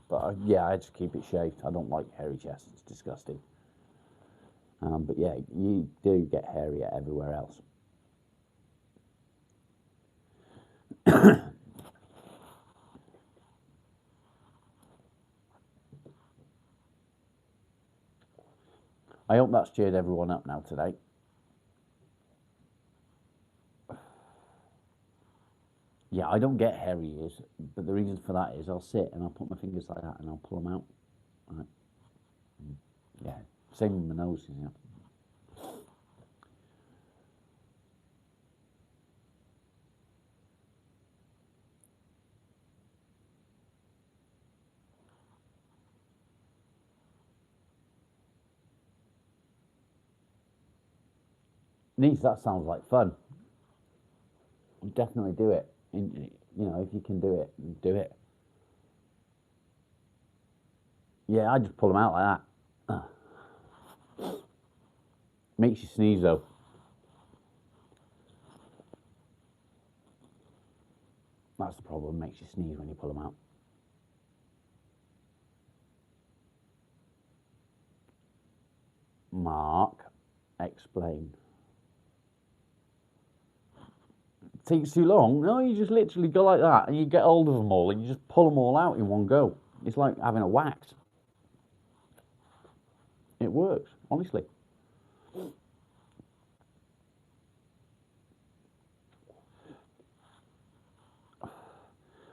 But yeah, I just keep it shaved. I don't like hairy chests. It's disgusting. But yeah, you do get hairier everywhere else. I hope that's cheered everyone up now today. Yeah, I don't get hairy ears, but the reason for that is I'll sit and I'll put my fingers like that and I'll pull them out. Right. Yeah, same with my nose. You know. Niece, that sounds like fun. Definitely do it. You know, if you can do it, do it. Yeah, I just pull them out like that. Makes you sneeze though. That's the problem. Makes you sneeze when you pull them out. Mark, explain. It takes too long. No, you just literally go like that and you get hold of them all and you just pull them all out in one go. It's like having a wax. It works, honestly.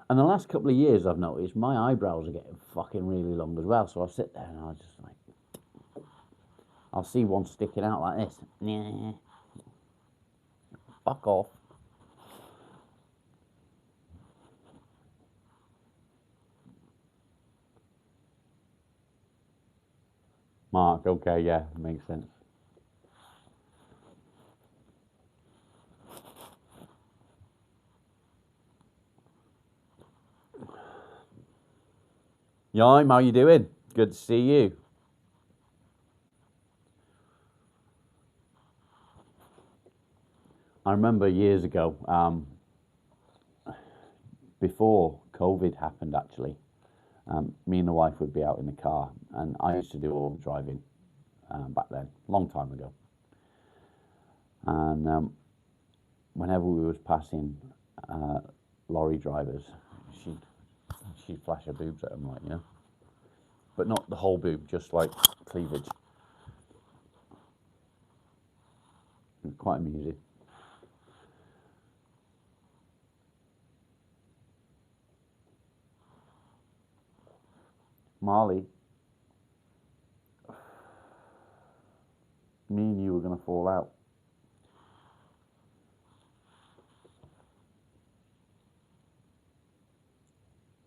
And the last couple of years, I've noticed my eyebrows are getting fucking really long as well. So I sit there and I just like, I'll see one sticking out like this. Nah, fuck off. Mark, okay, yeah, makes sense. Yoim, how you doing? Good to see you. I remember years ago, before COVID happened, actually, me and the wife would be out in the car, and I used to do all the driving back then, long time ago. And whenever we was passing uh, lorry drivers, she'd she'd flash her boobs at them, like but not the whole boob, just like cleavage. It was quite amusing. Marley, me and you were gonna fall out.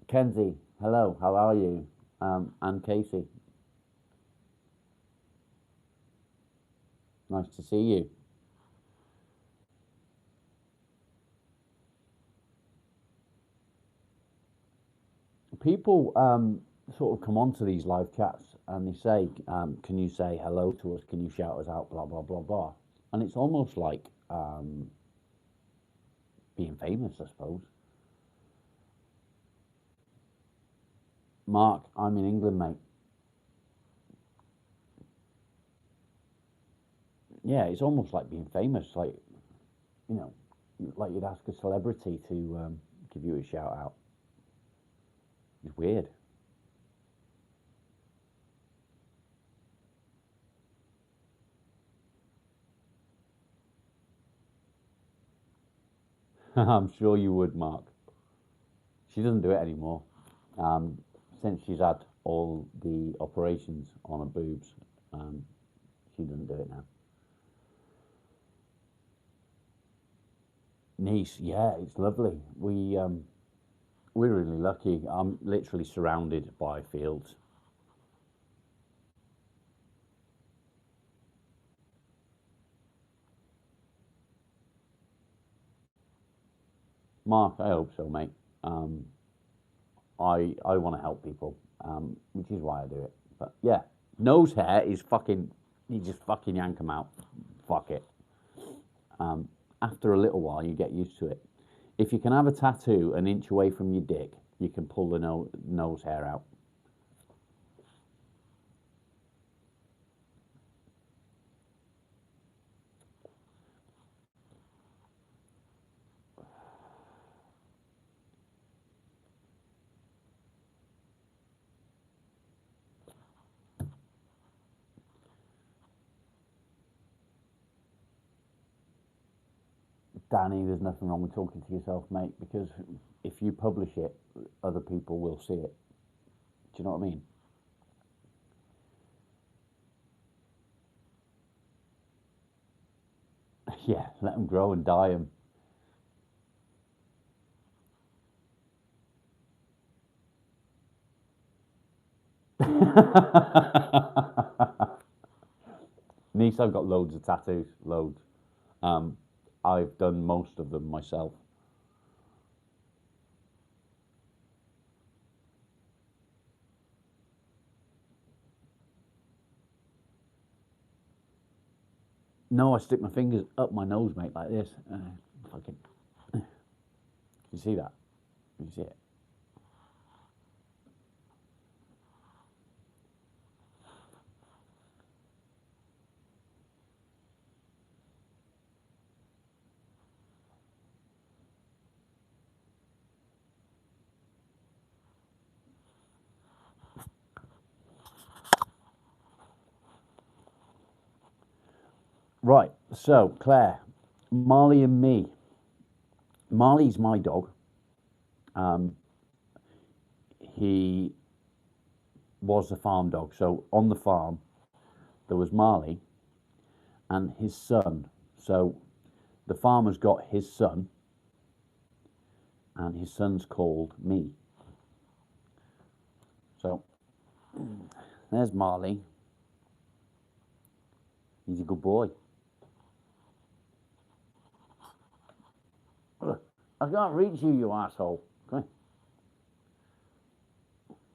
Kenzie, hello, how are you? And Casey, nice to see you. People sort of come onto these live chats and they say, "Can you say hello to us? Can you shout us out?" Blah blah blah blah, and it's almost like being famous, I suppose. Mark, I'm in England, mate. Yeah, it's almost like being famous, like you know, like you'd ask a celebrity to give you a shout out. It's weird. I'm sure you would, Mark. She doesn't do it anymore. Um, since she's had all the operations on her boobs, um, she doesn't do it now. Nice, yeah, it's lovely. We're really lucky. I'm literally surrounded by fields. Mark, I hope so, mate. Um, I want to help people, which is why I do it. But yeah, nose hair is fucking. You just fucking yank them out. Fuck it. After a little while, you get used to it. If you can have a tattoo an inch away from your dick, you can pull the nose hair out. Danny, there's nothing wrong with talking to yourself, mate, because if you publish it, other people will see it. Do you know what I mean? Yeah, let them grow and dye them. Niece, I've got loads of tattoos, loads. Um, I've done most of them myself. No, I stick my fingers up my nose, mate, like this. Fucking, you see that? You see it? Right. So, Claire, Marley and me. Marley's my dog. Um, he was a farm dog. So on the farm, there was Marley and his son. So the farmer's got his son, and his son's called me. So there's Marley. He's a good boy. Look, I can't reach you, you asshole. Come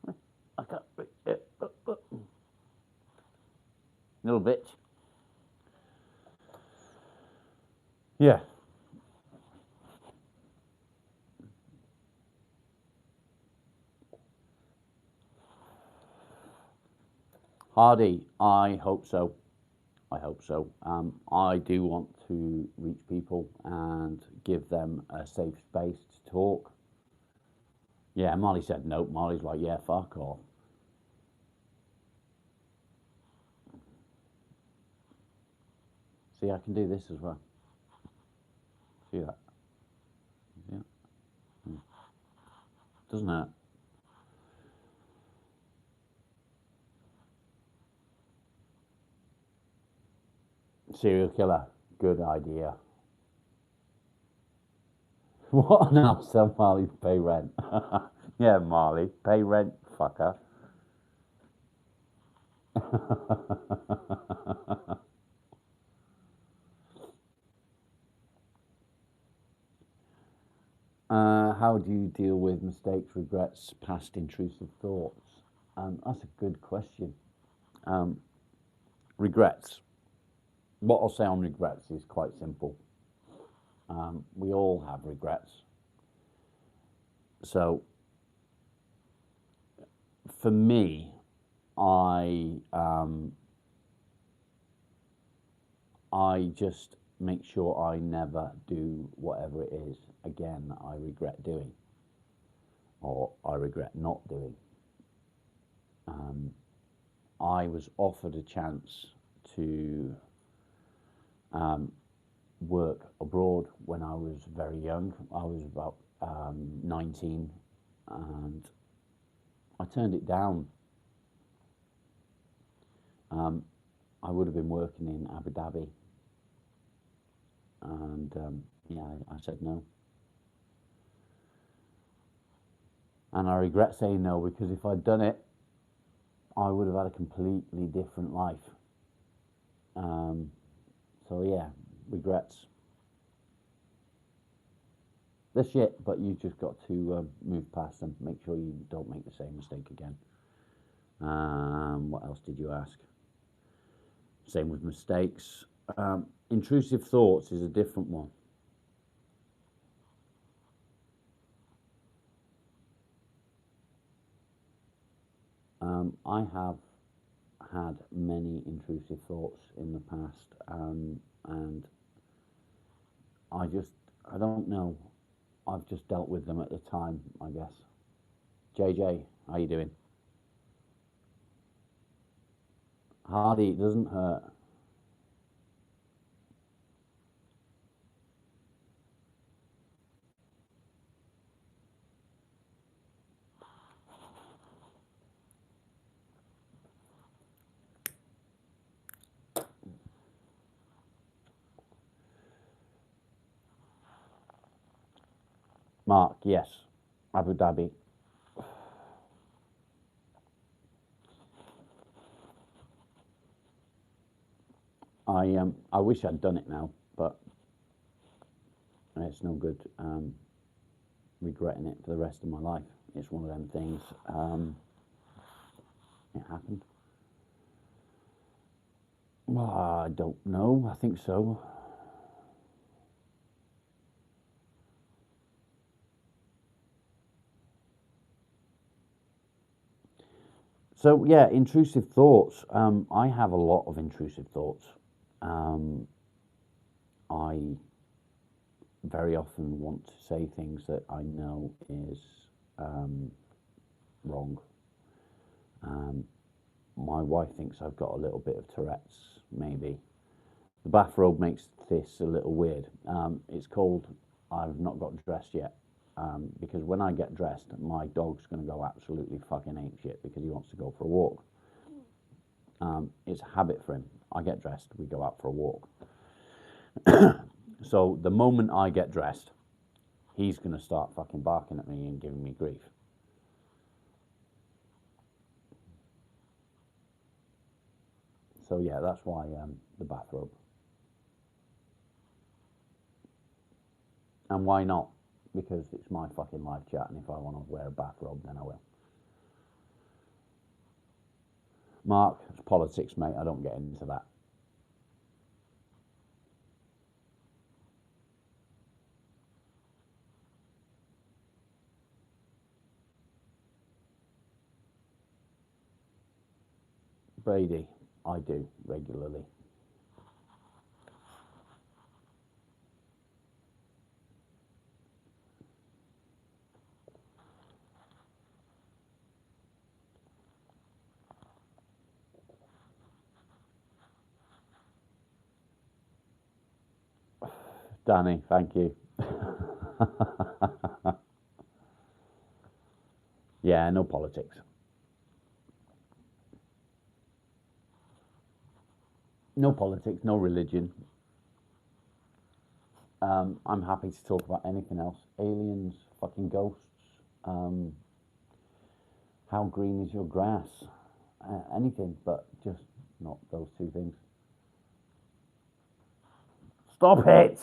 here. I can't reach you. Little bitch. Yeah. Hardy, I hope so. I hope so. I do want to reach people and give them a safe space to talk. Yeah, Molly said no. Molly's like, yeah, fuck off. See, I can do this as well. See that? Yeah. Doesn't it? Serial killer. Good idea. What an else tell Marley to pay rent. Yeah, Marley, pay rent, fucker. How do you deal with mistakes, regrets, past intrusive thoughts? That's a good question. Um, Regrets. What I'll say on regrets is quite simple. We all have regrets. So for me, I just make sure I never do whatever it is again I regret doing or I regret not doing. I was offered a chance to work abroad when I was very young. I was about 19 and I turned it down. I would have been working in Abu Dhabi and yeah, I said no. And I regret saying no because if I'd done it, I would have had a completely different life. So yeah, regrets. They're shit, but you just got to move past them. Make sure you don't make the same mistake again. What else did you ask? Same with mistakes. Intrusive thoughts is a different one. I have had many intrusive thoughts in the past, and I don't know. I've just dealt with them at the time, I guess. JJ, how you doing? Hardy, it doesn't hurt. Mark, yes. Abu Dhabi. I wish I'd done it now, but it's no good regretting it for the rest of my life. It's one of them things. It happened. Well, I don't know. I think so. So yeah, intrusive thoughts. I have a lot of intrusive thoughts. I very often want to say things that I know is wrong. My wife thinks I've got a little bit of Tourette's, maybe. The bathrobe makes this a little weird. It's called I've not got dressed yet. Because when I get dressed, my dog's going to go absolutely fucking apeshit because he wants to go for a walk. It's a habit for him. I get dressed, we go out for a walk. So the moment I get dressed, he's going to start fucking barking at me and giving me grief. So yeah, that's why the bathrobe. And why not? Because it's my fucking live chat, and if I want to wear a bathrobe, then I will. Mark, it's politics, mate. I don't get into that. Brady, I do regularly. Danny, thank you. Yeah, no politics. No politics, no religion. I'm happy to talk about anything else. Aliens, fucking ghosts. Um, how green is your grass? Anything, but just not those two things. Stop it!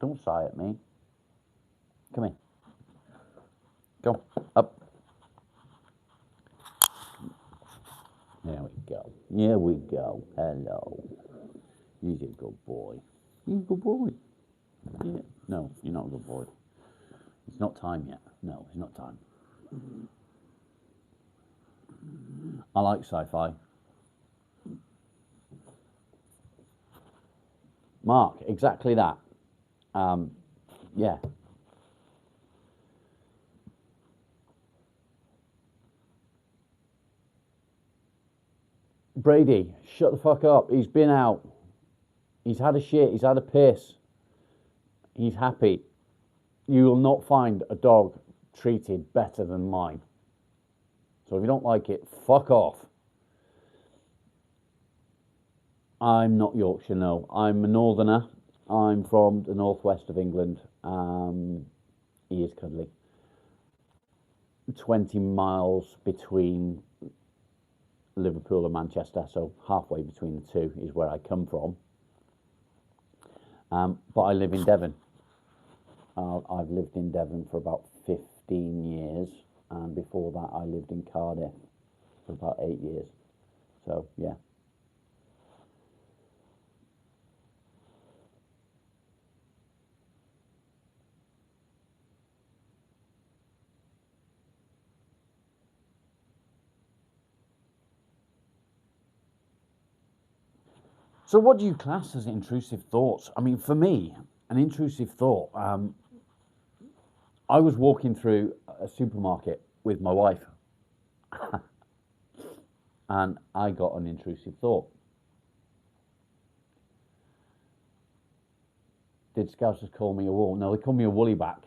Don't sigh at me. Come here. Go. Up. There we go. Here we go. Hello. He's a good boy. He's a good boy. Yeah. No, you're not a good boy. It's not time yet. No, it's not time. I like sci-fi. Mark, exactly that. Yeah. Brady, shut the fuck up. He's been out. He's had a shit. He's had a piss. He's happy. You will not find a dog treated better than mine. So if you don't like it, fuck off. I'm not Yorkshire, no. I'm a northerner. I'm from the northwest of England. He is cuddly. 20 miles between Liverpool and Manchester, so halfway between the two is where I come from. But I live in Devon. I've lived in Devon for about 15 years, and before that, I lived in Cardiff for about 8 years. So, yeah. So, what do you class as intrusive thoughts? I mean, for me, an intrusive thought. I was walking through a supermarket with my wife, and I got an intrusive thought. Did Scousers call me a wool? No, they called me a woolly back.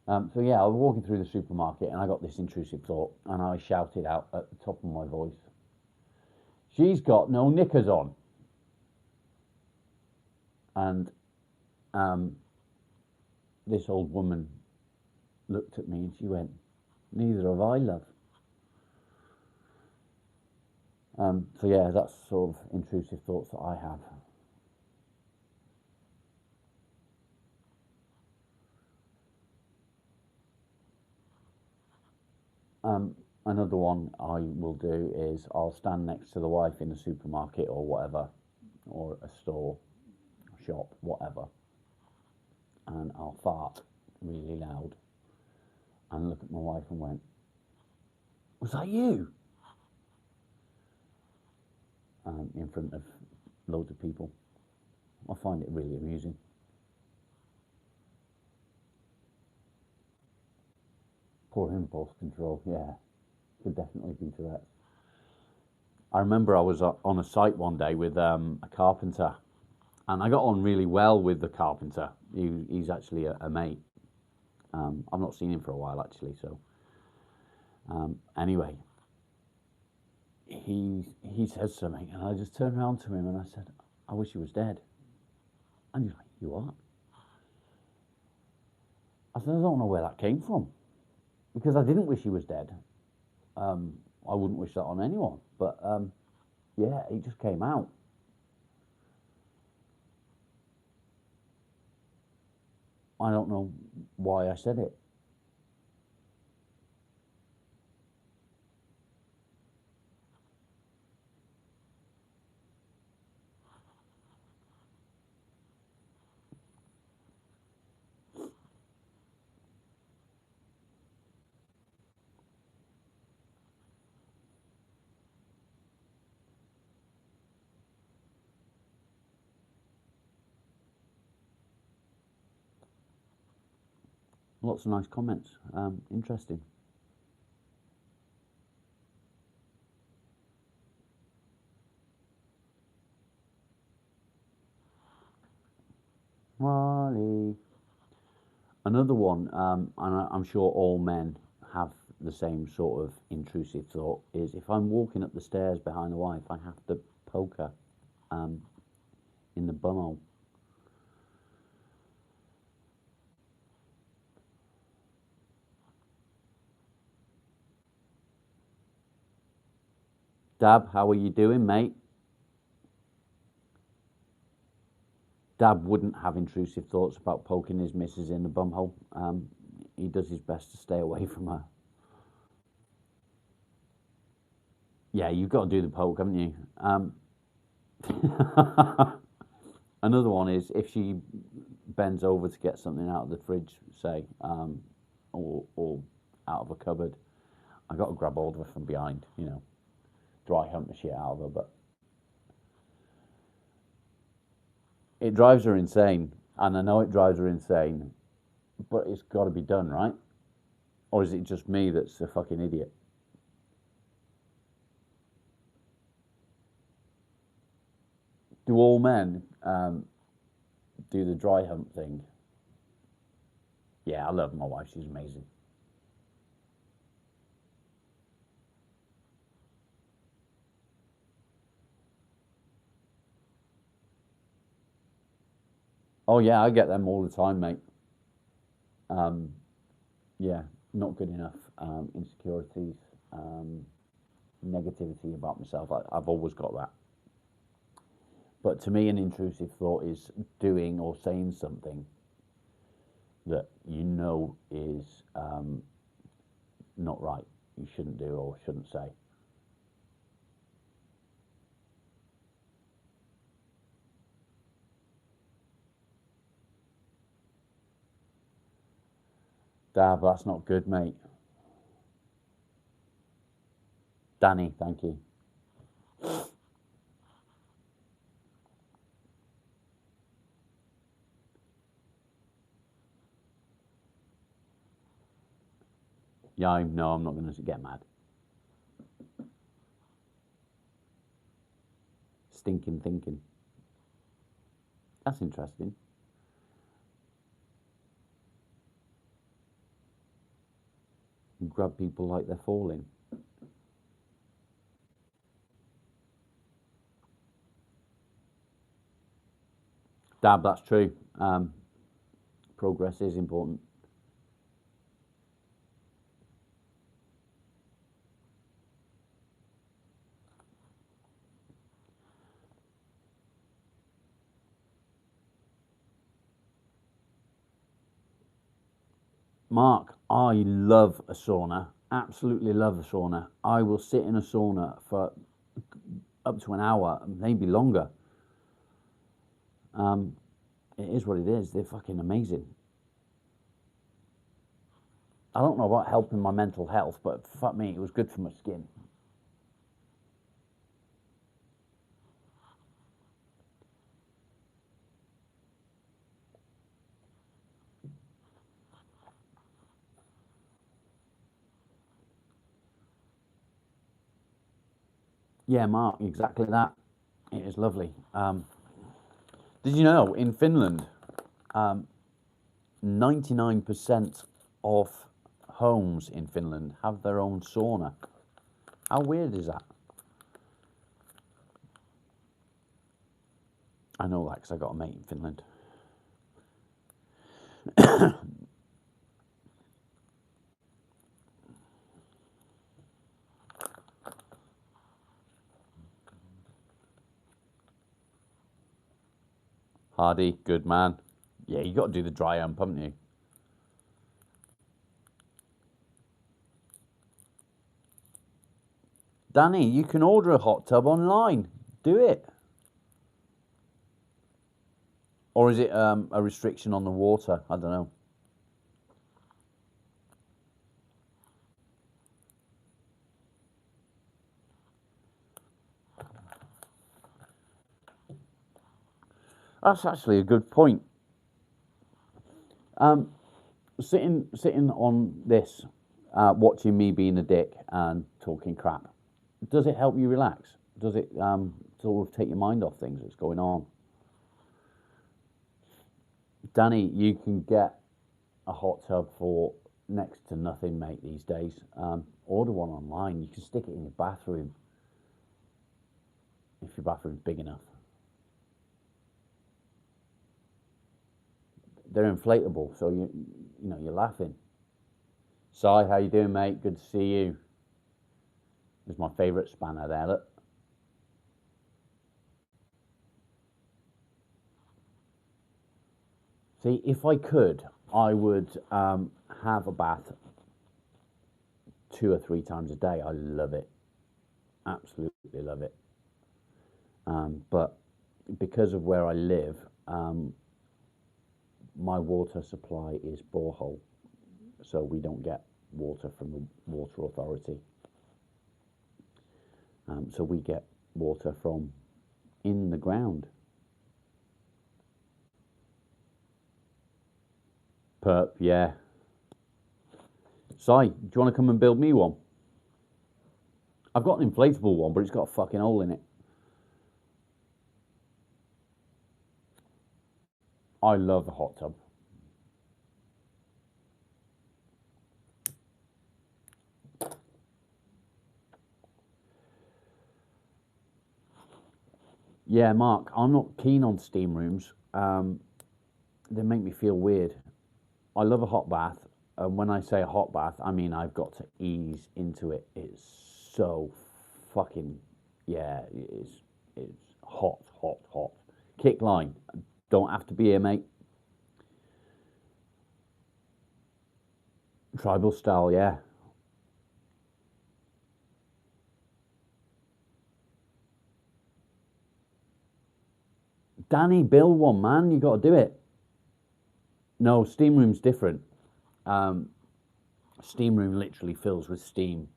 So yeah, I was walking through the supermarket and I got this intrusive thought, and I shouted out at the top of my voice, "She's got no knickers on." And this old woman looked at me and she went, "Neither have I, love." So yeah, that's sort of intrusive thoughts that I have. Another one I will do is I'll stand next to the wife in a supermarket or whatever, or a store, shop, whatever, and I'll fart really loud and look at my wife and went, "Was that you?" In front of loads of people. I find it really amusing. Poor impulse control, yeah, could definitely be Tourette's. I remember I was on a site one day with a carpenter, and I got on really well with the carpenter. He's actually a mate. I've not seen him for a while actually. So anyway, he said something, and I just turned around to him and I said, "I wish he was dead." And he's like, "You what?" I said, "I don't know where that came from, because I didn't wish he was dead. I wouldn't wish that on anyone, but yeah, it just came out." I don't know why I said it. Lots of nice comments. Interesting. Wally. Another one, and I'm sure all men have the same sort of intrusive thought, is if I'm walking up the stairs behind the wife, I have to poke her um, in the bumhole. Dab, how are you doing, mate? Dab wouldn't have intrusive thoughts about poking his missus in the bumhole. He does his best to stay away from her. Yeah, you've got to do the poke, haven't you? Another one is if she bends over to get something out of the fridge, say, or out of a cupboard, I got to grab hold of her from behind, dry hump the shit out of her. But it drives her insane, and I know it drives her insane, but it's got to be done, right? Or is it just me that's a fucking idiot? Do all men do the dry hump thing? Yeah, I love my wife. She's amazing. Oh yeah, I get them all the time, mate. Um, yeah, not good enough. Insecurities, negativity about myself. I've always got that. But to me, an intrusive thought is doing or saying something that you know is not right. You shouldn't do or shouldn't say. Dab, that's not good, mate. Danny, thank you. Yeah, I know I'm not going to get mad. Stinking thinking. That's interesting. You grab people like they're falling. Dab, that's true. Progress is important. Mark, I love a sauna. Absolutely love a sauna. I will sit in a sauna for up to an hour, maybe longer. It is what it is. They're fucking amazing. I don't know about helping my mental health, but fuck me, it was good for my skin. Yeah, Mark, exactly that. It is lovely. Did you know in Finland, 99% of homes in Finland have their own sauna? How weird is that? I know that because I got a mate in Finland. Hardy, good man. Yeah, you got to do the dry hump, haven't you? Danny, you can order a hot tub online. Do it. Or is it a restriction on the water? I don't know. That's actually a good point. Sitting on this, watching me being a dick and talking crap, does it help you relax? Does it sort of take your mind off things that's going on? Danny, you can get a hot tub for next to nothing, mate, these days. Order one online. You can stick it in your bathroom if your bathroom's big enough. They're inflatable, so you know you're laughing. Si, how you doing, mate? Good to see you. This is my favourite spanner there. Look. See, if I could, I would have a bath 2 or 3 times a day. I love it, absolutely love it. But because of where I live, my water supply is borehole, so we don't get water from the water authority. So we get water from in the ground. Perp, yeah. Si, do you want to come and build me one? I've got an inflatable one, but it's got a fucking hole in it. I love a hot tub. Yeah, Mark, I'm not keen on steam rooms. They make me feel weird. I love a hot bath, and when I say a hot bath, I mean I've got to ease into it. It's so fucking, yeah, it is. It's hot, hot, hot. Kick line. Don't have to be here, mate. Tribal style, yeah. Danny, build one, man. You got to do it. No, steam room's different. Um, Steam room literally fills with steam.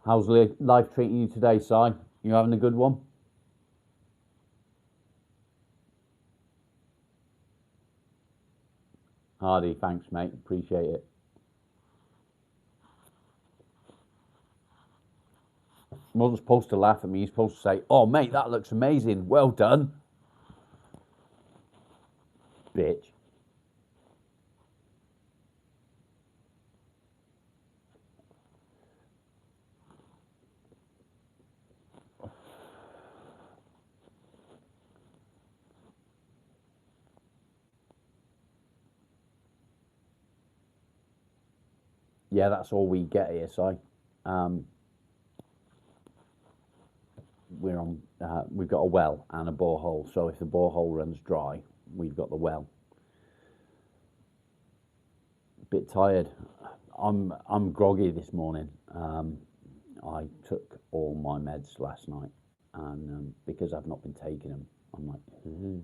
How's life treating you today, Si? You having a good one? Hardy, thanks, mate. Appreciate it. Wasn't supposed to laugh at me. You're supposed to say, "Oh, mate, that looks amazing. Well done, bitch." Yeah, that's all we get here, Si. Um, we've got a well and a borehole. So if the borehole runs dry, we've got the well. Bit tired. I'm groggy this morning. I took all my meds last night, and because I've not been taking them, I'm like, "Ugh."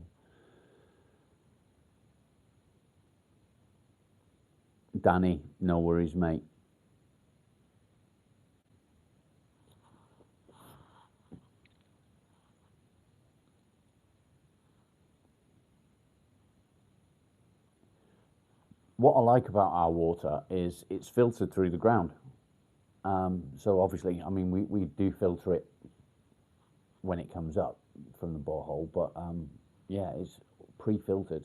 Danny, no worries, mate. What I like about our water is it's filtered through the ground. So obviously, I mean, we do filter it when it comes up from the borehole, but yeah, it's pre-filtered.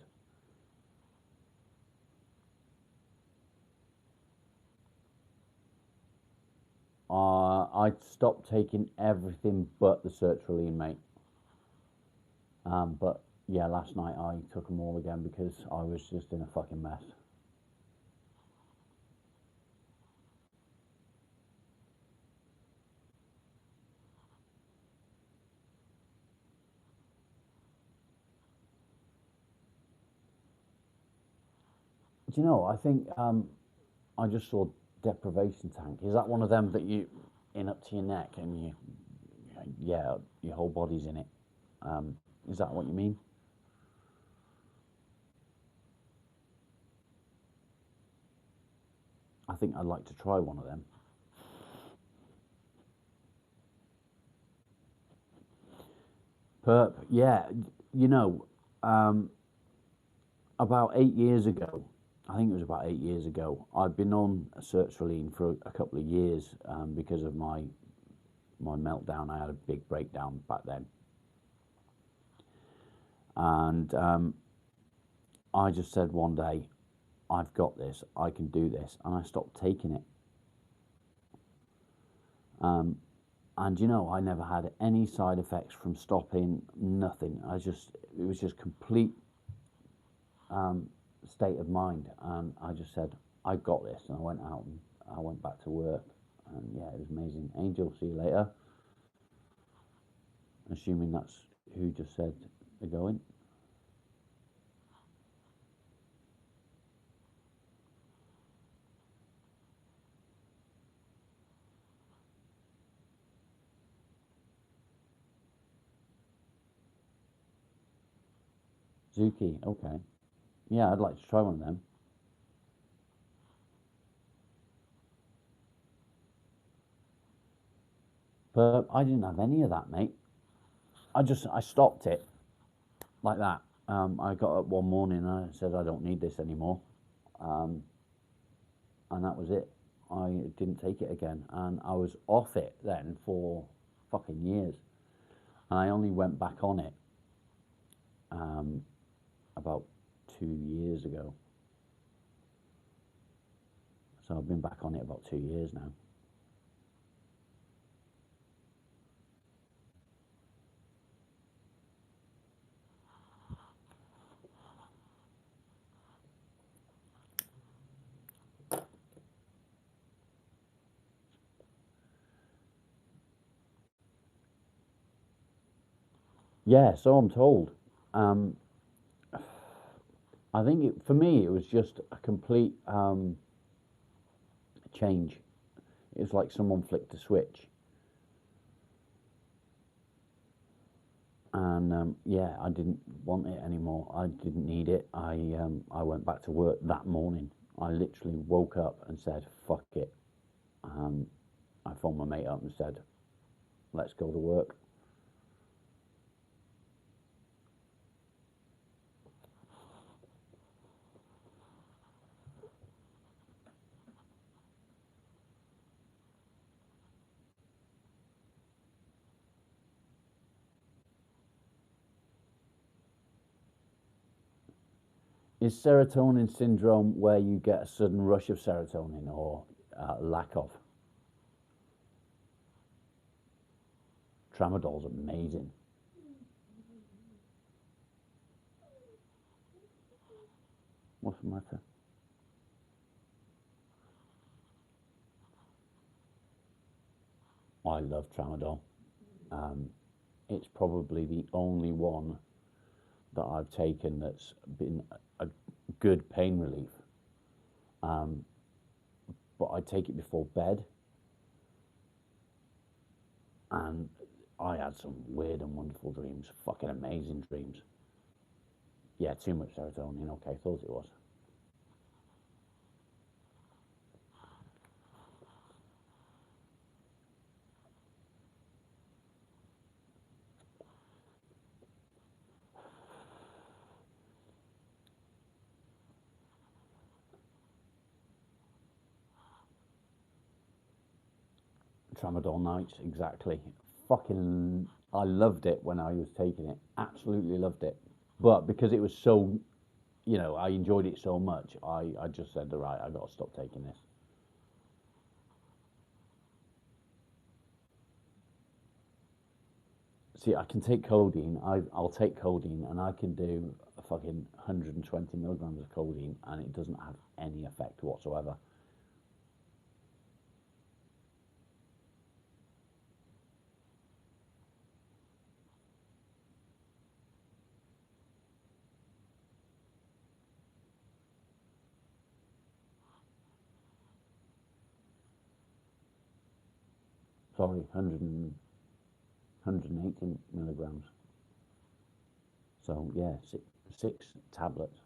I stopped taking everything but the sertraline, mate. But yeah, last night I took them all again because I was just in a fucking mess. Do you know? I think I just saw deprivation tank. Is that one of them that you in up to your neck and you, yeah, your whole body's in it? Is that what you mean? I think I'd like to try one of them. Perp, yeah. You know, um, about 8 years ago, I think it was about 8 years ago, I'd been on a sertraline for a couple of years because of my meltdown. I had a big breakdown back then, and I just said one day, "I've got this. I can do this," and I stopped taking it. And you know, I never had any side effects from stopping. Nothing. It was just complete state of mind, and I just said, "I got this," and I went out and I went back to work, and yeah, it was amazing. Angel, see you later. Assuming that's who just said they're going. Zuki, okay. Yeah, I'd like to try one of them. But I didn't have any of that, mate. I stopped it like that. I got up one morning and I said I don't need this anymore, um, and that was it. I didn't take it again, and I was off it then for fucking years. And I only went back on it um, about 2 years ago. So I've been back on it about 2 years now. Yeah, so I'm told. Um, I think for me, it was just a complete change. It was like someone flicked a switch, and yeah, I didn't want it anymore. I didn't need it. I went back to work that morning. I literally woke up and said, "Fuck it." Um, I phoned my mate up and said, "Let's go to work." Is serotonin syndrome where you get a sudden rush of serotonin or lack of? Tramadol's amazing. What's the matter? I love tramadol. Um, it's probably the only one that I've taken that's been a good pain relief. Um, but I take it before bed, and I had some weird and wonderful dreams. Fucking amazing dreams. Yeah, too much serotonin. Okay, thought it was. Tramadol nights, exactly. Fucking, I loved it when I was taking it. Absolutely loved it. But because it was so, I enjoyed it so much, I just said, right, I got to stop taking this. See, I can take codeine. I'll take codeine, and I can do a fucking 120 milligrams of codeine, and it doesn't have any effect whatsoever. Sorry, 180 milligrams. So yeah, six tablets,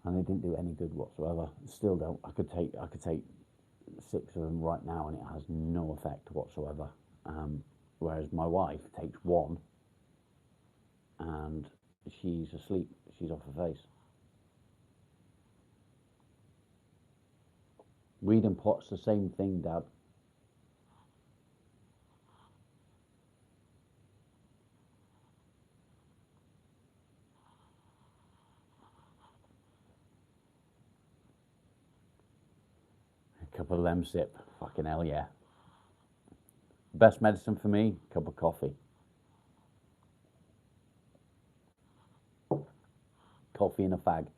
and they didn't do any good whatsoever. Still don't. I could take six of them right now, and it has no effect whatsoever. Whereas my wife takes one, and she's asleep. She's off her face. Weed and pot's the same thing, Dad. A cup of Lemsip. Fucking hell, yeah. Best medicine for me, cup of coffee. Coffee and a fag.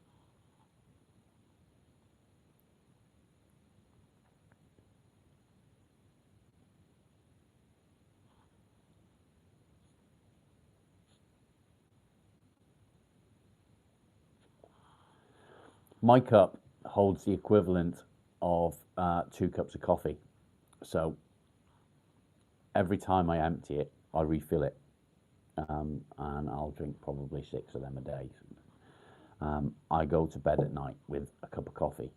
My cup holds the equivalent of 2 cups of coffee. So every time I empty it, I refill it, and I'll drink probably 6 of them a day. I go to bed at night with a cup of coffee.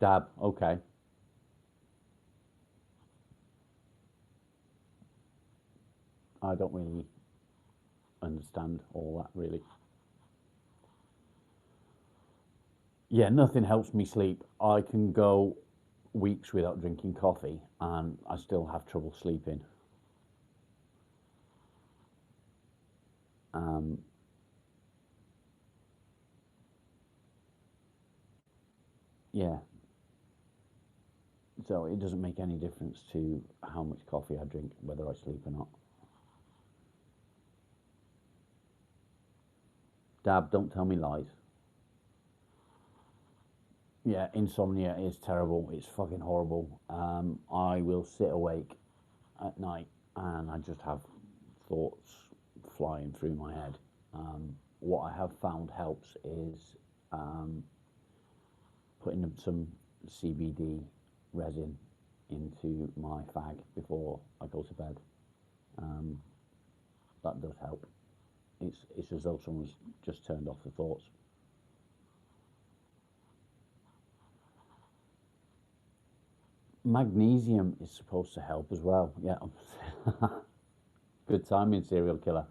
Dab, okay. I don't really understand all that really. Yeah, nothing helps me sleep. I can go weeks without drinking coffee and I still have trouble sleeping. Um, yeah, so it doesn't make any difference to how much coffee I drink, whether I sleep or not. Dab, don't tell me lies. Yeah, insomnia is terrible. It's fucking horrible. I will sit awake at night and I just have thoughts flying through my head. What I have found helps is putting some CBD resin into my fag before I go to bed. That does help. It's as though someone's just turned off the thoughts. Magnesium is supposed to help as well. Yeah. Good timing, serial killer.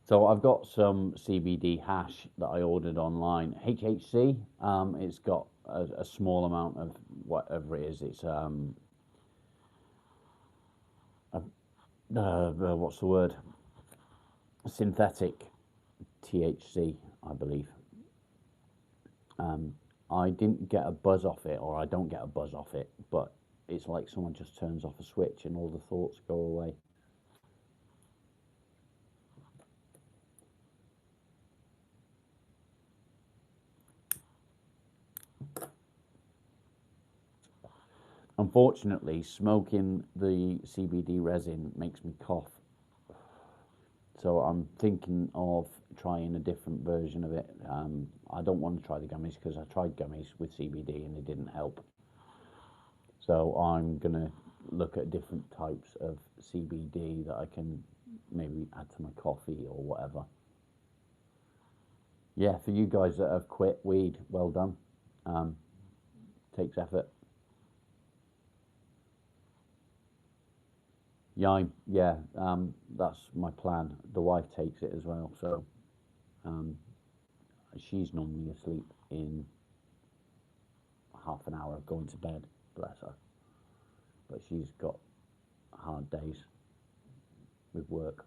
So I've got some CBD hash that I ordered online. HHC. It's got a small amount of whatever it is. It's what's the word? Synthetic THC, I believe. I didn't get a buzz off it, or I don't get a buzz off it, but it's like someone just turns off a switch and all the thoughts go away. Unfortunately, smoking the CBD resin makes me cough. So I'm thinking of trying a different version of it. I don't want to try the gummies because I tried gummies with CBD and it didn't help. So I'm going to look at different types of CBD that I can maybe add to my coffee or whatever. Yeah, for you guys that have quit weed, well done. Takes effort. Yeah, that's my plan. The wife takes it as well, so she's normally asleep in half an hour of going to bed, bless her. But she's got hard days with work.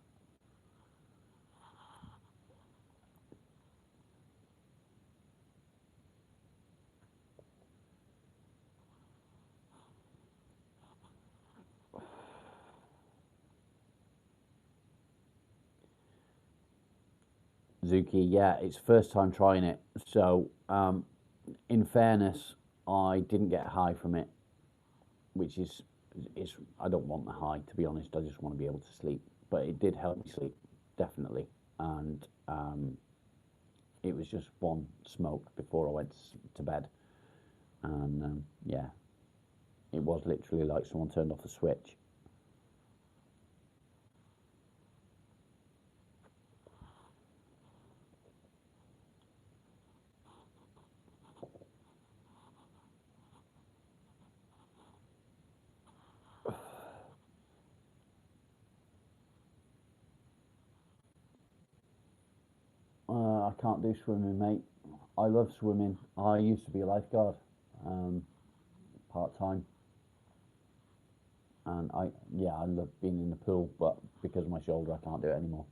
Zuki, yeah, it's first time trying it. So, in fairness, I didn't get high from it, which is I don't want the high, to be honest. I just want to be able to sleep. But it did help me sleep, definitely. And it was just one smoke before I went to bed, and yeah, it was literally like someone turned off a switch. I can't do swimming, mate. I love swimming. I used to be a lifeguard, um, part time, and I love being in the pool, but because of my shoulder, I can't do it anymore.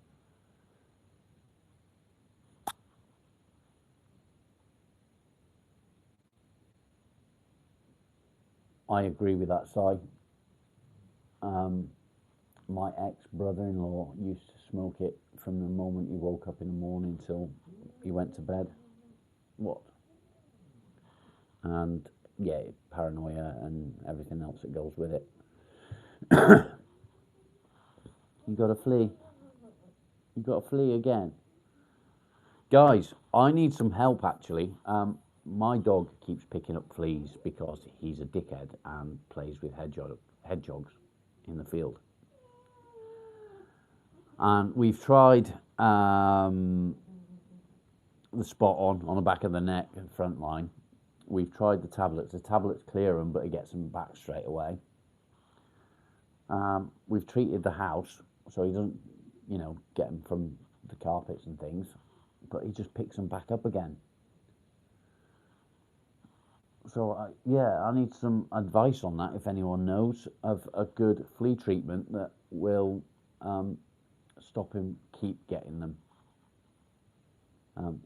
I agree with that, Si. Um, my ex brother-in-law used to smoke it from the moment he woke up in the morning till he went to bed. What? And yeah, paranoia and everything else that goes with it. You got a flea. You got a flea again. Guys, I need some help actually. My dog keeps picking up fleas because he's a dickhead and plays with hedgehogs in the field. And we've tried the spot on the back of the neck and front line. We've tried the tablets. The tablets clear them, but it gets them back straight away. We've treated the house so he doesn't, get them from the carpets and things, but he just picks them back up again. So yeah, I need some advice on that. If anyone knows of a good flea treatment that will stop him keep getting them.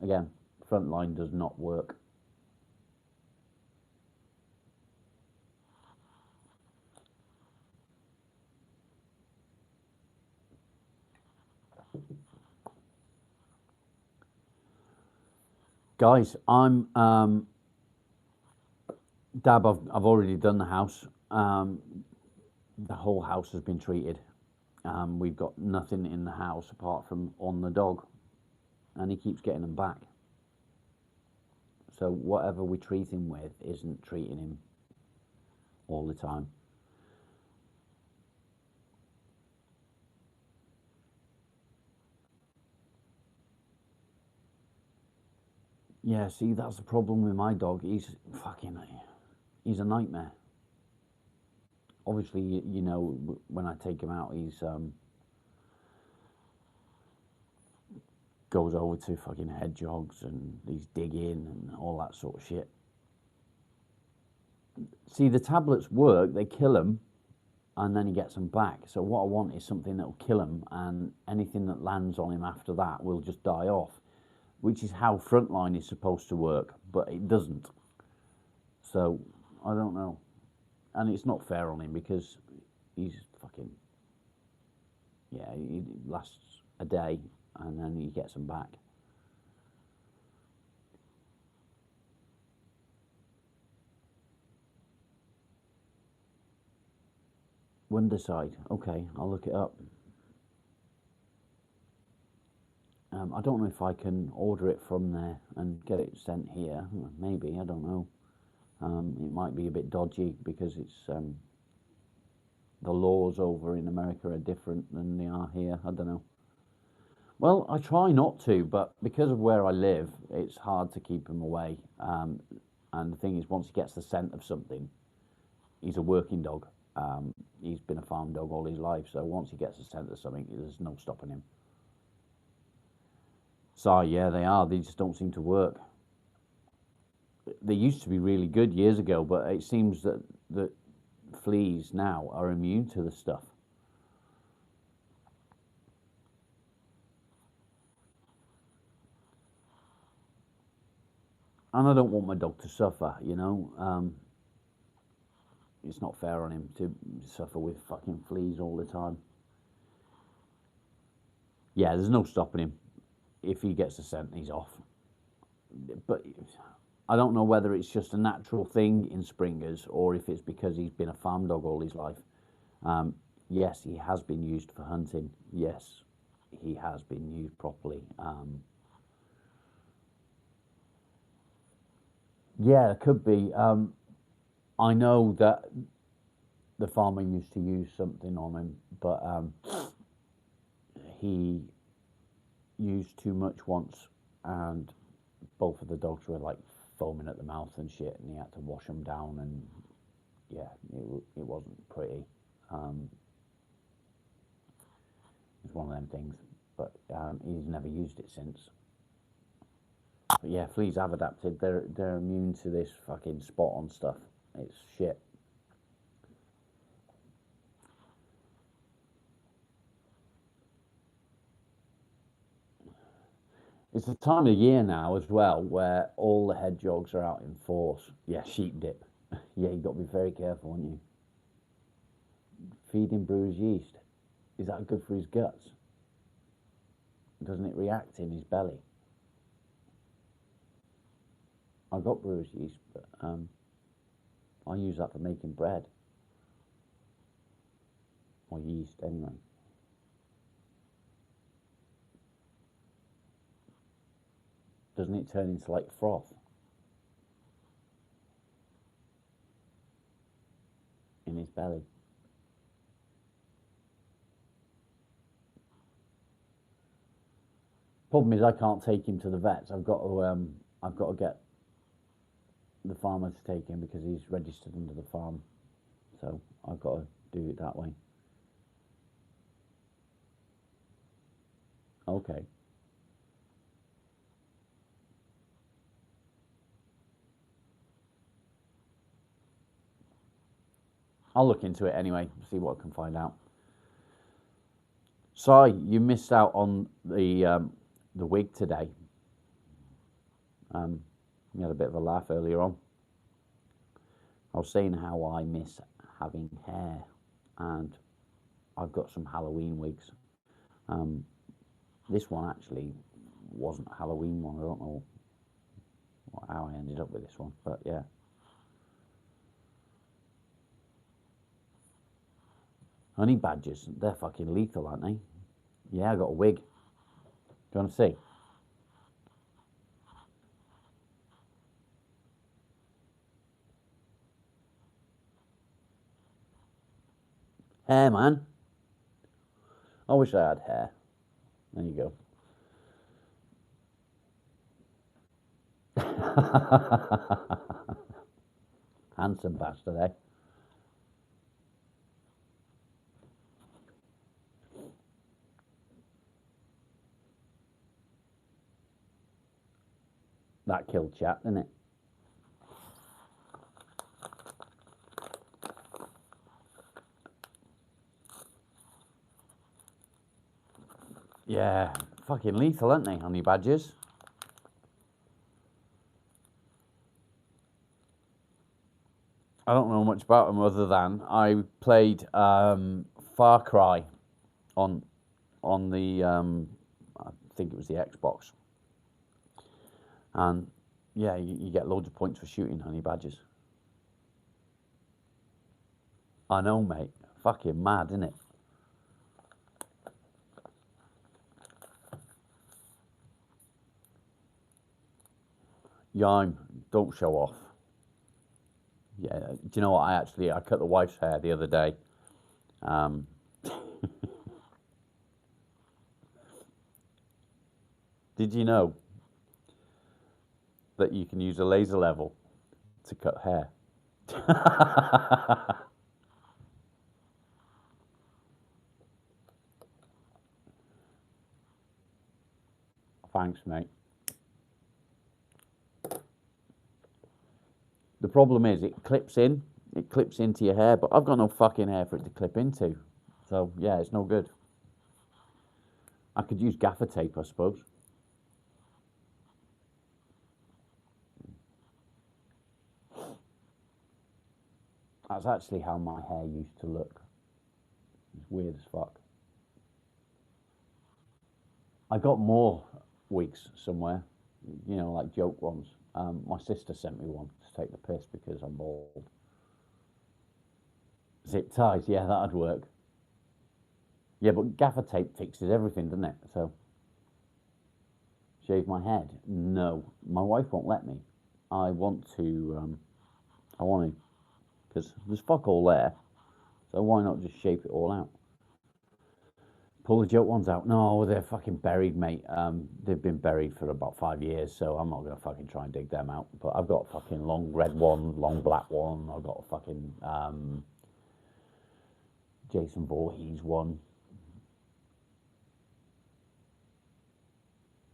Again, frontline does not work. Guys, I'm Dab. I've already done the house. The whole house has been treated. We've got nothing in the house apart from on the dog, and he keeps getting them back. So whatever we treat him with isn't treating him all the time. Yeah, see, that's the problem with my dog. He's a nightmare. Obviously, you know, when I take him out, he's goes over to fucking hedgehogs and he's digging and all that sort of shit. See, the tablets work, they kill him, and then he gets them back. So what I want is something that'll kill him, and anything that lands on him after that will just die off, which is how Frontline is supposed to work, but it doesn't. So I don't know, and it's not fair on him because he's fucking, yeah, he lasts a day and then he gets them back. Wonderside. Okay, I'll look it up. I don't know if I can order it from there and get it sent here. Maybe, I don't know. It might be a bit dodgy because it's the laws over in America are different than they are here. I don't know. Well, I try not to, but because of where I live, it's hard to keep him away. And the thing is, once he gets the scent of something, he's a working dog. He's been a farm dog all his life, so once he gets the scent of something, there's no stopping him. So yeah, they are. They just don't seem to work. They used to be really good years ago, but it seems that fleas now are immune to the stuff. And I don't want my dog to suffer, you know. It's not fair on him to suffer with fucking fleas all the time. Yeah, there's no stopping him. If he gets a scent, he's off. But I don't know whether it's just a natural thing in Springers or if it's because he's been a farm dog all his life. Yes, he has been used for hunting. Yes, he has been used properly. Yeah, it could be. I know that the farmer used to use something on him, but he used too much once, and both of the dogs were like foaming at the mouth and shit, and he had to wash them down, and yeah, it wasn't pretty. It's one of them things, but he's never used it since. But yeah, fleas have adapted. They're immune to this fucking spot on stuff. It's shit. It's the time of year now as well where all the hedgehogs are out in force. Yeah, sheep dip. Yeah, you got to be very careful, haven't you? Feeding brewer's yeast. Is that good for his guts? Doesn't it react in his belly? I've got brewer's yeast, but I use that for making bread. Or yeast, anyway. Doesn't it turn into like froth in his belly? Problem is, I can't take him to the vets. I've got to get the farmer to take him because he's registered under the farm. So I've got to do it that way. Okay. I'll look into it anyway, see what I can find out. Sorry, you missed out on the wig today. We had a bit of a laugh earlier on. I was saying how I miss having hair, and I've got some Halloween wigs. This one actually wasn't a Halloween one. I don't know How I ended up with this one, but yeah. Honey badgers, they're fucking lethal, aren't they? Yeah, I got a wig. Do you want to see? Hair, man. I wish I had hair. There you go. Handsome bastard, eh? That killed chat, didn't it? Yeah, fucking lethal, aren't they, honey badgers? I don't know much about them other than I played Far Cry on the I think it was the Xbox, and yeah, you get loads of points for shooting honey badgers. I know, mate. Fucking mad, isn't it? Yime, don't show off. Yeah, do you know what? I cut the wife's hair the other day. Um, did you know that you can use a laser level to cut hair? Thanks, mate. The problem is it clips into your hair, but I've got no fucking hair for it to clip into. So yeah, it's no good. I could use gaffer tape, I suppose. That's actually how my hair used to look. It's weird as fuck. I got more wigs somewhere, like joke ones. My sister sent me one to take the piss because I'm bald. Zip ties, yeah, that'd work. Yeah, but gaffer tape fixes everything, doesn't it? So, shave my head? No, my wife won't let me. I want to. I want to, because there's fuck all there. So why not just shape it all out? Pull the joke ones out. No, they're fucking buried, mate. They've been buried for about 5 years, so I'm not gonna fucking try and dig them out. But I've got a fucking long red one, long black one. I've got a fucking Jason Voorhees one.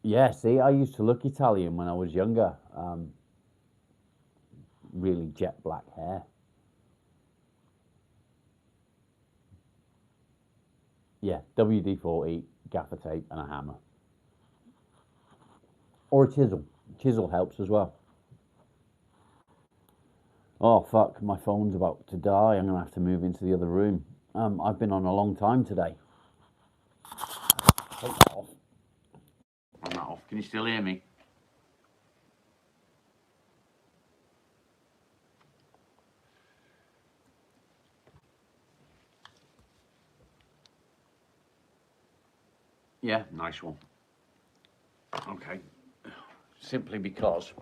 Yeah, see, I used to look Italian when I was younger. Really jet black hair. Yeah, WD-40, gaffer tape, and a hammer. Or a chisel. Chisel helps as well. Oh, fuck, my phone's about to die. I'm going to have to move into the other room. I've been on a long time today. Take that off. I'm not off. Can you still hear me? Yeah, nice one. Okay. Simply because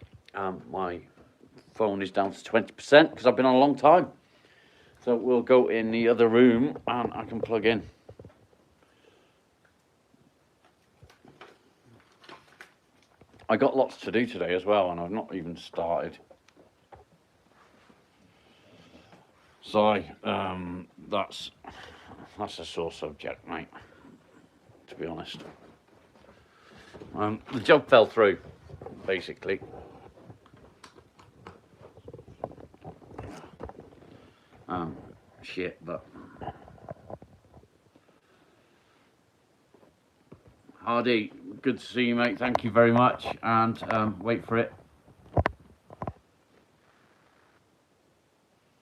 my phone is down to 20% because I've been on a long time. So we'll go in the other room and I can plug in. I got lots to do today as well, and I've not even started. So that's a sore subject, mate. To be honest, the job fell through, basically. Shit, but Hardy, good to see you, mate. Thank you very much, and wait for it.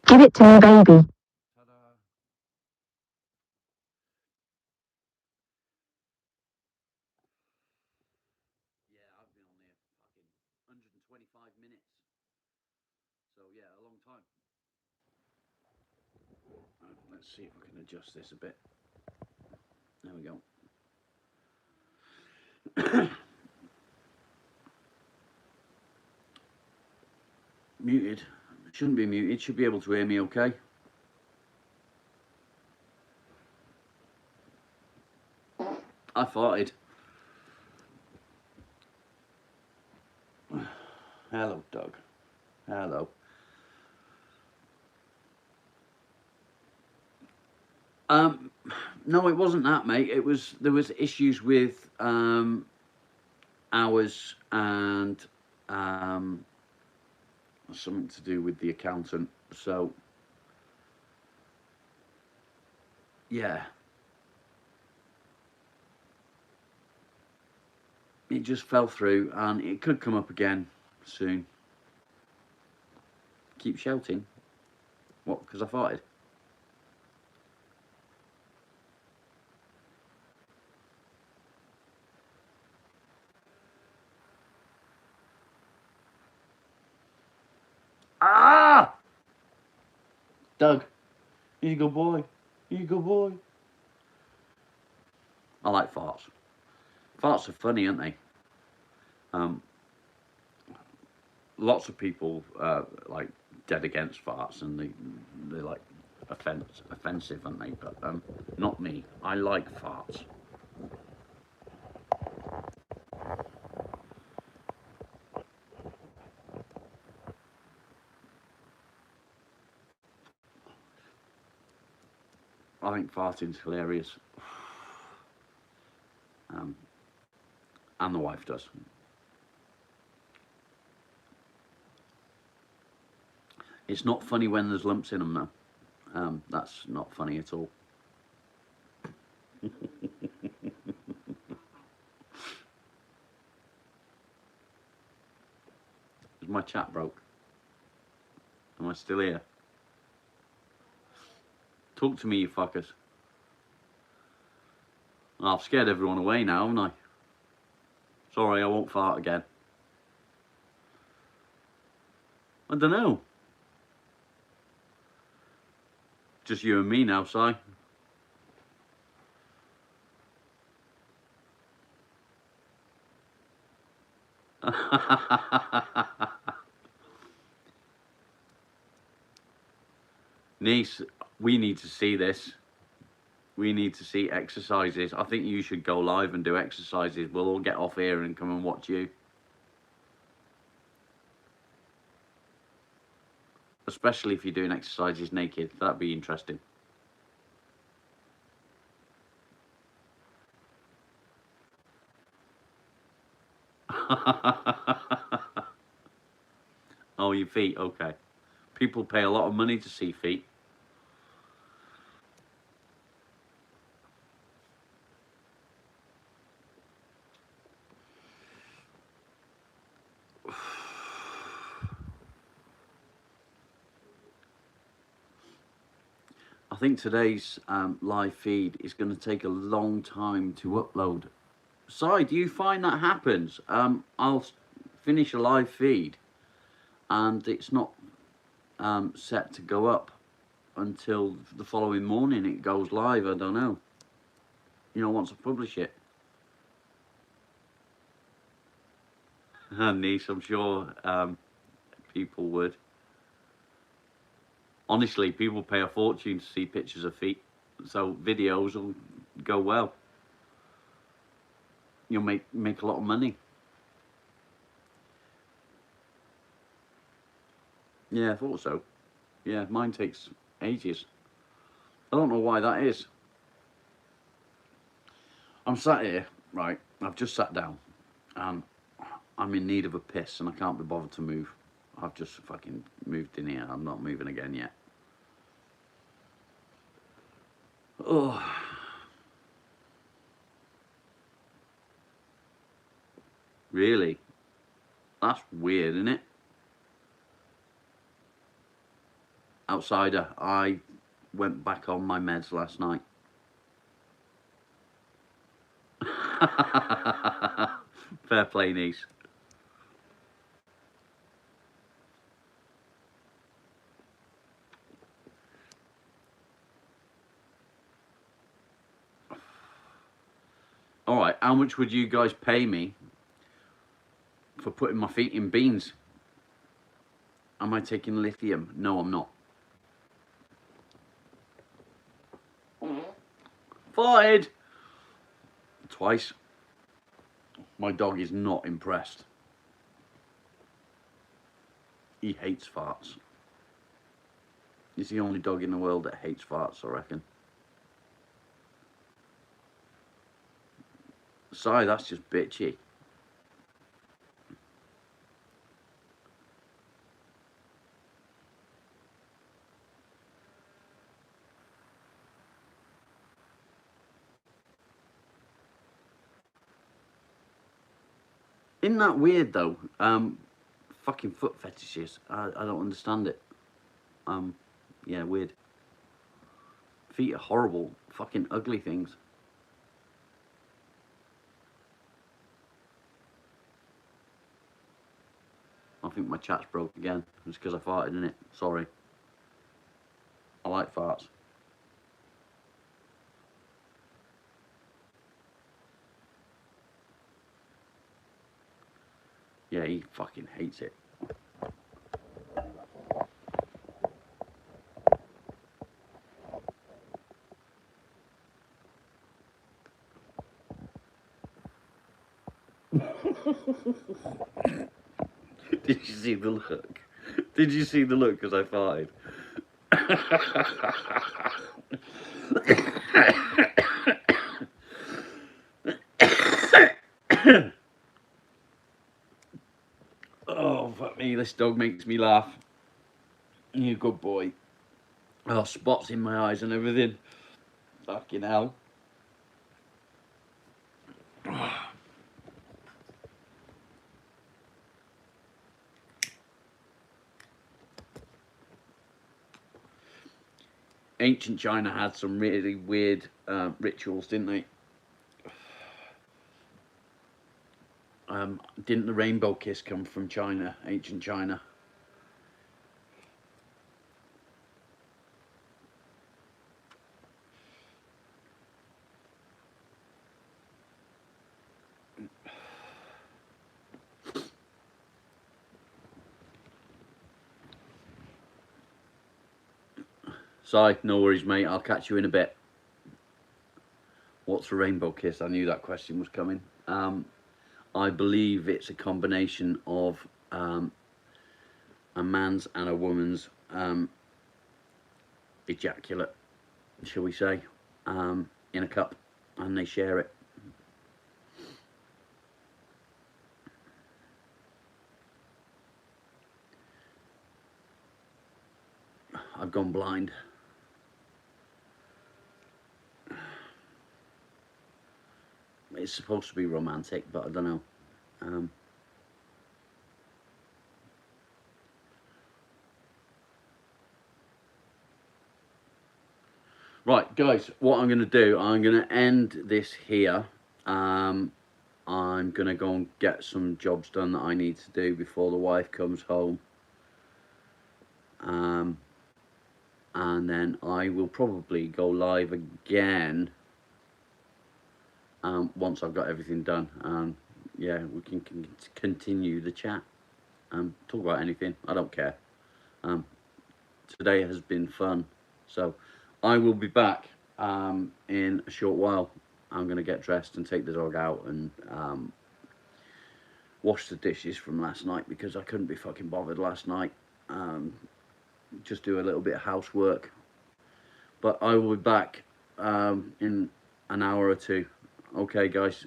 Give it to me, baby. Ta-da. Yeah, I've been on there fucking 125 minutes. Let's see if I can adjust this a bit. There we go. Muted. Shouldn't be muted. Should be able to hear me okay. I farted. Hello, Doug. Hello. No, it wasn't that, mate. It was there was issues with hours and something to do with the accountant. So yeah, it just fell through, and it could come up again soon. Keep shouting. What? Because I farted. Ah! Doug, you good boy. You good boy. I like farts. Farts are funny, aren't they? Lots of people like dead against farts, and they're like offensive, aren't they? But not me. I like farts. I think farting's hilarious. And the wife does. It's not funny when there's lumps in them, though. That's not funny at all. Is my chat broke? Am I still here? Talk to me, you fuckers. I've scared everyone away now, haven't I? Sorry, I won't fart again. I don't know. Just you and me now, Si. Niece, we need to see this. We need to see exercises. I think you should go live and do exercises. We'll all get off here and come and watch you. Especially if you're doing exercises naked. That'd be interesting. Oh, your feet, okay. People pay a lot of money to see feet. I think today's live feed is going to take a long time to upload. Si, do you find that happens? I'll finish a live feed and it's not set to go up until the following morning. It goes live. I don't know. You know, once I publish it. Niece, I'm sure people would. Honestly, people pay a fortune to see pictures of feet, so videos will go well. You'll make a lot of money. Yeah, I thought so. Yeah, mine takes ages. I don't know why that is. I'm sat here, right, I've just sat down, and I'm in need of a piss, and I can't be bothered to move. I've just fucking moved in here. I'm not moving again yet. Oh. Really? That's weird, isn't it? Outsider, I went back on my meds last night. Fair play, niece. All right, how much would you guys pay me for putting my feet in beans? Am I taking lithium? No, I'm not. Farted! Twice. My dog is not impressed. He hates farts. He's the only dog in the world that hates farts, I reckon. Sorry, that's just bitchy. Isn't that weird though? Fucking foot fetishes. I don't understand it. Yeah, weird. Feet are horrible, fucking ugly things. I think my chat's broke again. It's because I farted in it. Sorry. I like farts. Yeah, he fucking hates it. Did you see the look? Did you see the look because I farted? Oh, fuck me, this dog makes me laugh. You good boy. Oh, spots in my eyes and everything. Fucking hell. Ancient China had some really weird rituals, didn't they? Didn't the rainbow kiss come from China, ancient China? Sorry, no worries, mate. I'll catch you in a bit. What's a rainbow kiss? I knew that question was coming. I believe it's a combination of a man's and a woman's ejaculate, shall we say, in a cup, and they share it. I've gone blind. It's supposed to be romantic, but I don't know. Right, guys, what I'm going to do, I'm going to end this here. I'm going to go and get some jobs done that I need to do before the wife comes home. And then I will probably go live again once I've got everything done. Yeah, we can continue the chat. Talk about anything. I don't care. Today has been fun. So I will be back in a short while. I'm going to get dressed and take the dog out and wash the dishes from last night because I couldn't be fucking bothered last night. Just do a little bit of housework. But I will be back in an hour or two. Okay, guys.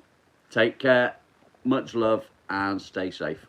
Take care. Much love and stay safe.